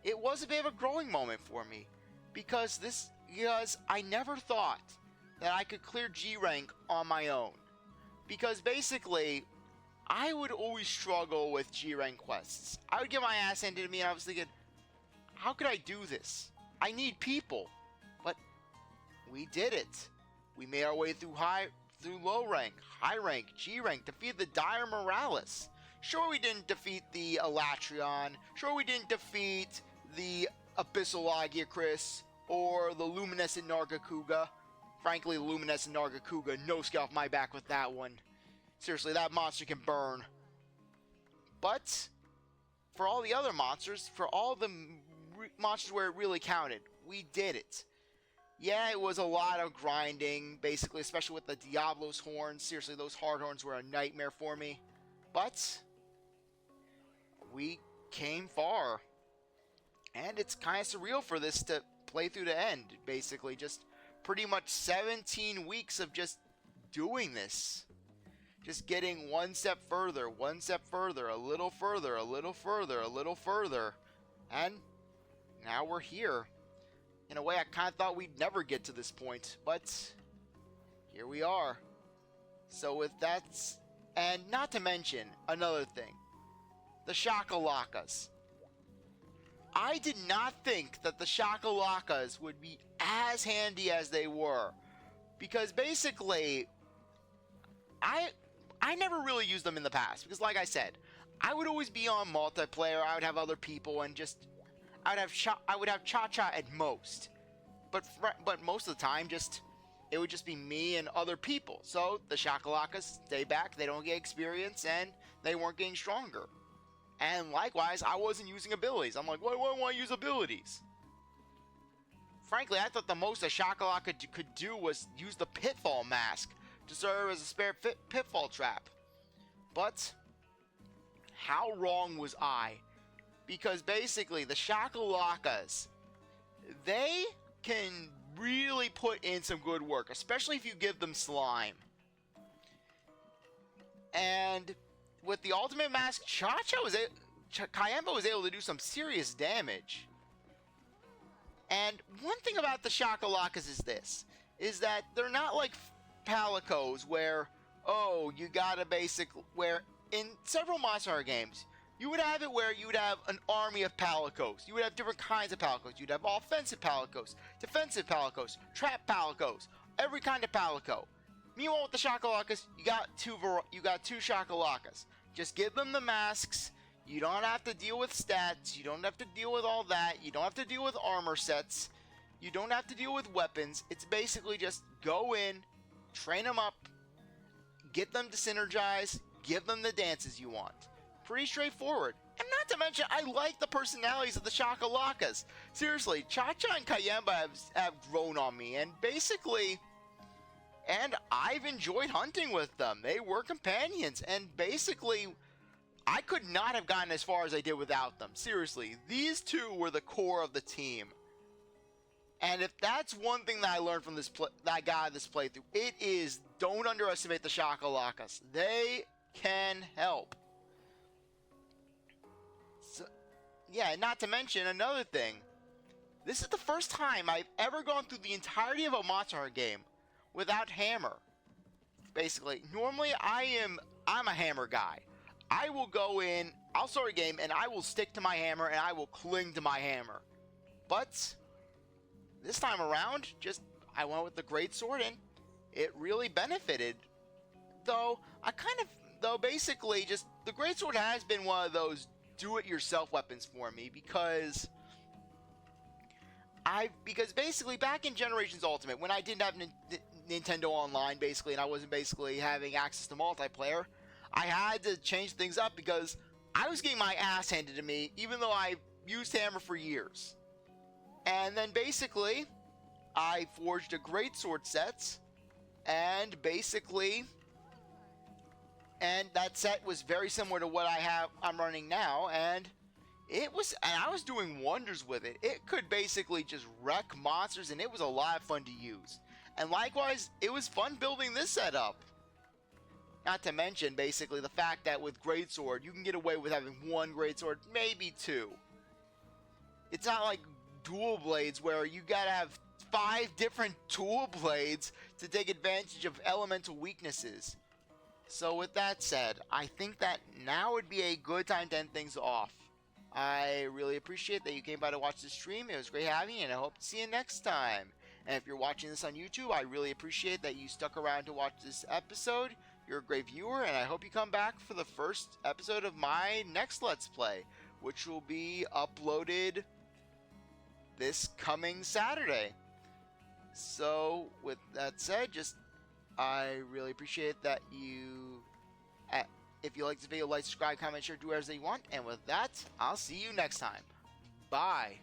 it was a bit of a growing moment for me, because I never thought that I could clear G rank on my own. Because basically, I would always struggle with G rank quests. I would get my ass handed to me, and I was thinking, how could I do this? I need people. But we did it. We made our way through low rank, high rank, G rank, defeated the Dire Miralis. Sure, we didn't defeat the Elatrion. Sure, we didn't defeat the Abyssal Lagiacrus or the Lucent Nargacuga. Frankly, the Lucent Nargacuga, no skin off my back with that one. Seriously, that monster can burn. But for all the other monsters, for all the monsters where it really counted, we did it. Yeah, it was a lot of grinding, basically, especially with the Diablo's horns. Seriously, those hard horns were a nightmare for me. But we came far. And it's kind of surreal for this to play through the end. Basically, just pretty much 17 weeks of just doing this. Just getting one step further, a little further, a little further, a little further. And now we're here. In a way, I kind of thought we'd never get to this point, but here we are. So with that, and not to mention another thing, the Shakalakas. I did not think that the Shakalakas would be as handy as they were, because basically, I never really used them in the past, because like I said, I would always be on multiplayer. I would have other people, and just I would have Cha-Cha at most, but most of the time, it would just be me and other people. So the Shakalakas stay back. They don't get experience, and they weren't getting stronger. And likewise, I wasn't using abilities. I'm like, why do I want to use abilities? Frankly, I thought the most a Shakalaka could do was use the Pitfall Mask to serve as a spare pitfall trap. But how wrong was I? Because basically, the Shakalakas, they can really put in some good work, especially if you give them slime. And with the ultimate mask, Kayamba was able to do some serious damage. And one thing about the Shakalakas is that they're not like Palicos where, oh, you gotta where in several Monster Hunter games, you would have it where you would have an army of Palicos. You would have different kinds of Palicos. You'd have offensive Palicos, defensive Palicos, trap Palicos, every kind of Palico. Meanwhile, with the Shakalakas, you got two Shakalakas. Just give them the masks. You don't have to deal with stats. You don't have to deal with all that. You don't have to deal with armor sets. You don't have to deal with weapons. It's basically just go in, train them up, get them to synergize, give them the dances you want. Pretty straightforward. And not to mention, I like the personalities of the Shakalakas. Seriously, Cha-Cha and Kayamba have grown on me, and basically, and I've enjoyed hunting with them. They were companions, and basically, I could not have gotten as far as I did without them. Seriously, these two were the core of the team. And if that's one thing that I learned from this that I got out of this playthrough, it is don't underestimate the Shakalakas. They can help. So, yeah, not to mention another thing. This is the first time I've ever gone through the entirety of a Monster Hunter game without hammer. Basically, normally I'm a hammer guy. I will go in, I'll start a game, and I will stick to my hammer, and I will cling to my hammer. But this time around, I went with the greatsword, and it really benefited. Though basically, just the greatsword has been one of those do-it-yourself weapons for me because basically back in Generations Ultimate, when I didn't have Nintendo Online, basically, and I wasn't basically having access to multiplayer, I had to change things up because I was getting my ass handed to me, even though I used hammer for years. And then basically, I forged a greatsword set, and that set was very similar to what I'm running now, and I was doing wonders with it. It could basically just wreck monsters, and it was a lot of fun to use. And likewise, it was fun building this setup. Not to mention, basically, the fact that with greatsword, you can get away with having one greatsword, maybe two. It's not like dual blades where you gotta have 5 different tool blades to take advantage of elemental weaknesses. So with that said, I think that now would be a good time to end things off. I really appreciate that you came by to watch this stream. It was great having you, and I hope to see you next time. And if you're watching this on YouTube, I really appreciate that you stuck around to watch this episode. You're a great viewer, and I hope you come back for the first episode of my next Let's Play, which will be uploaded this coming Saturday. So, with that said, I really appreciate that you... If you like this video, like, subscribe, comment, share, do whatever you want. And with that, I'll see you next time. Bye.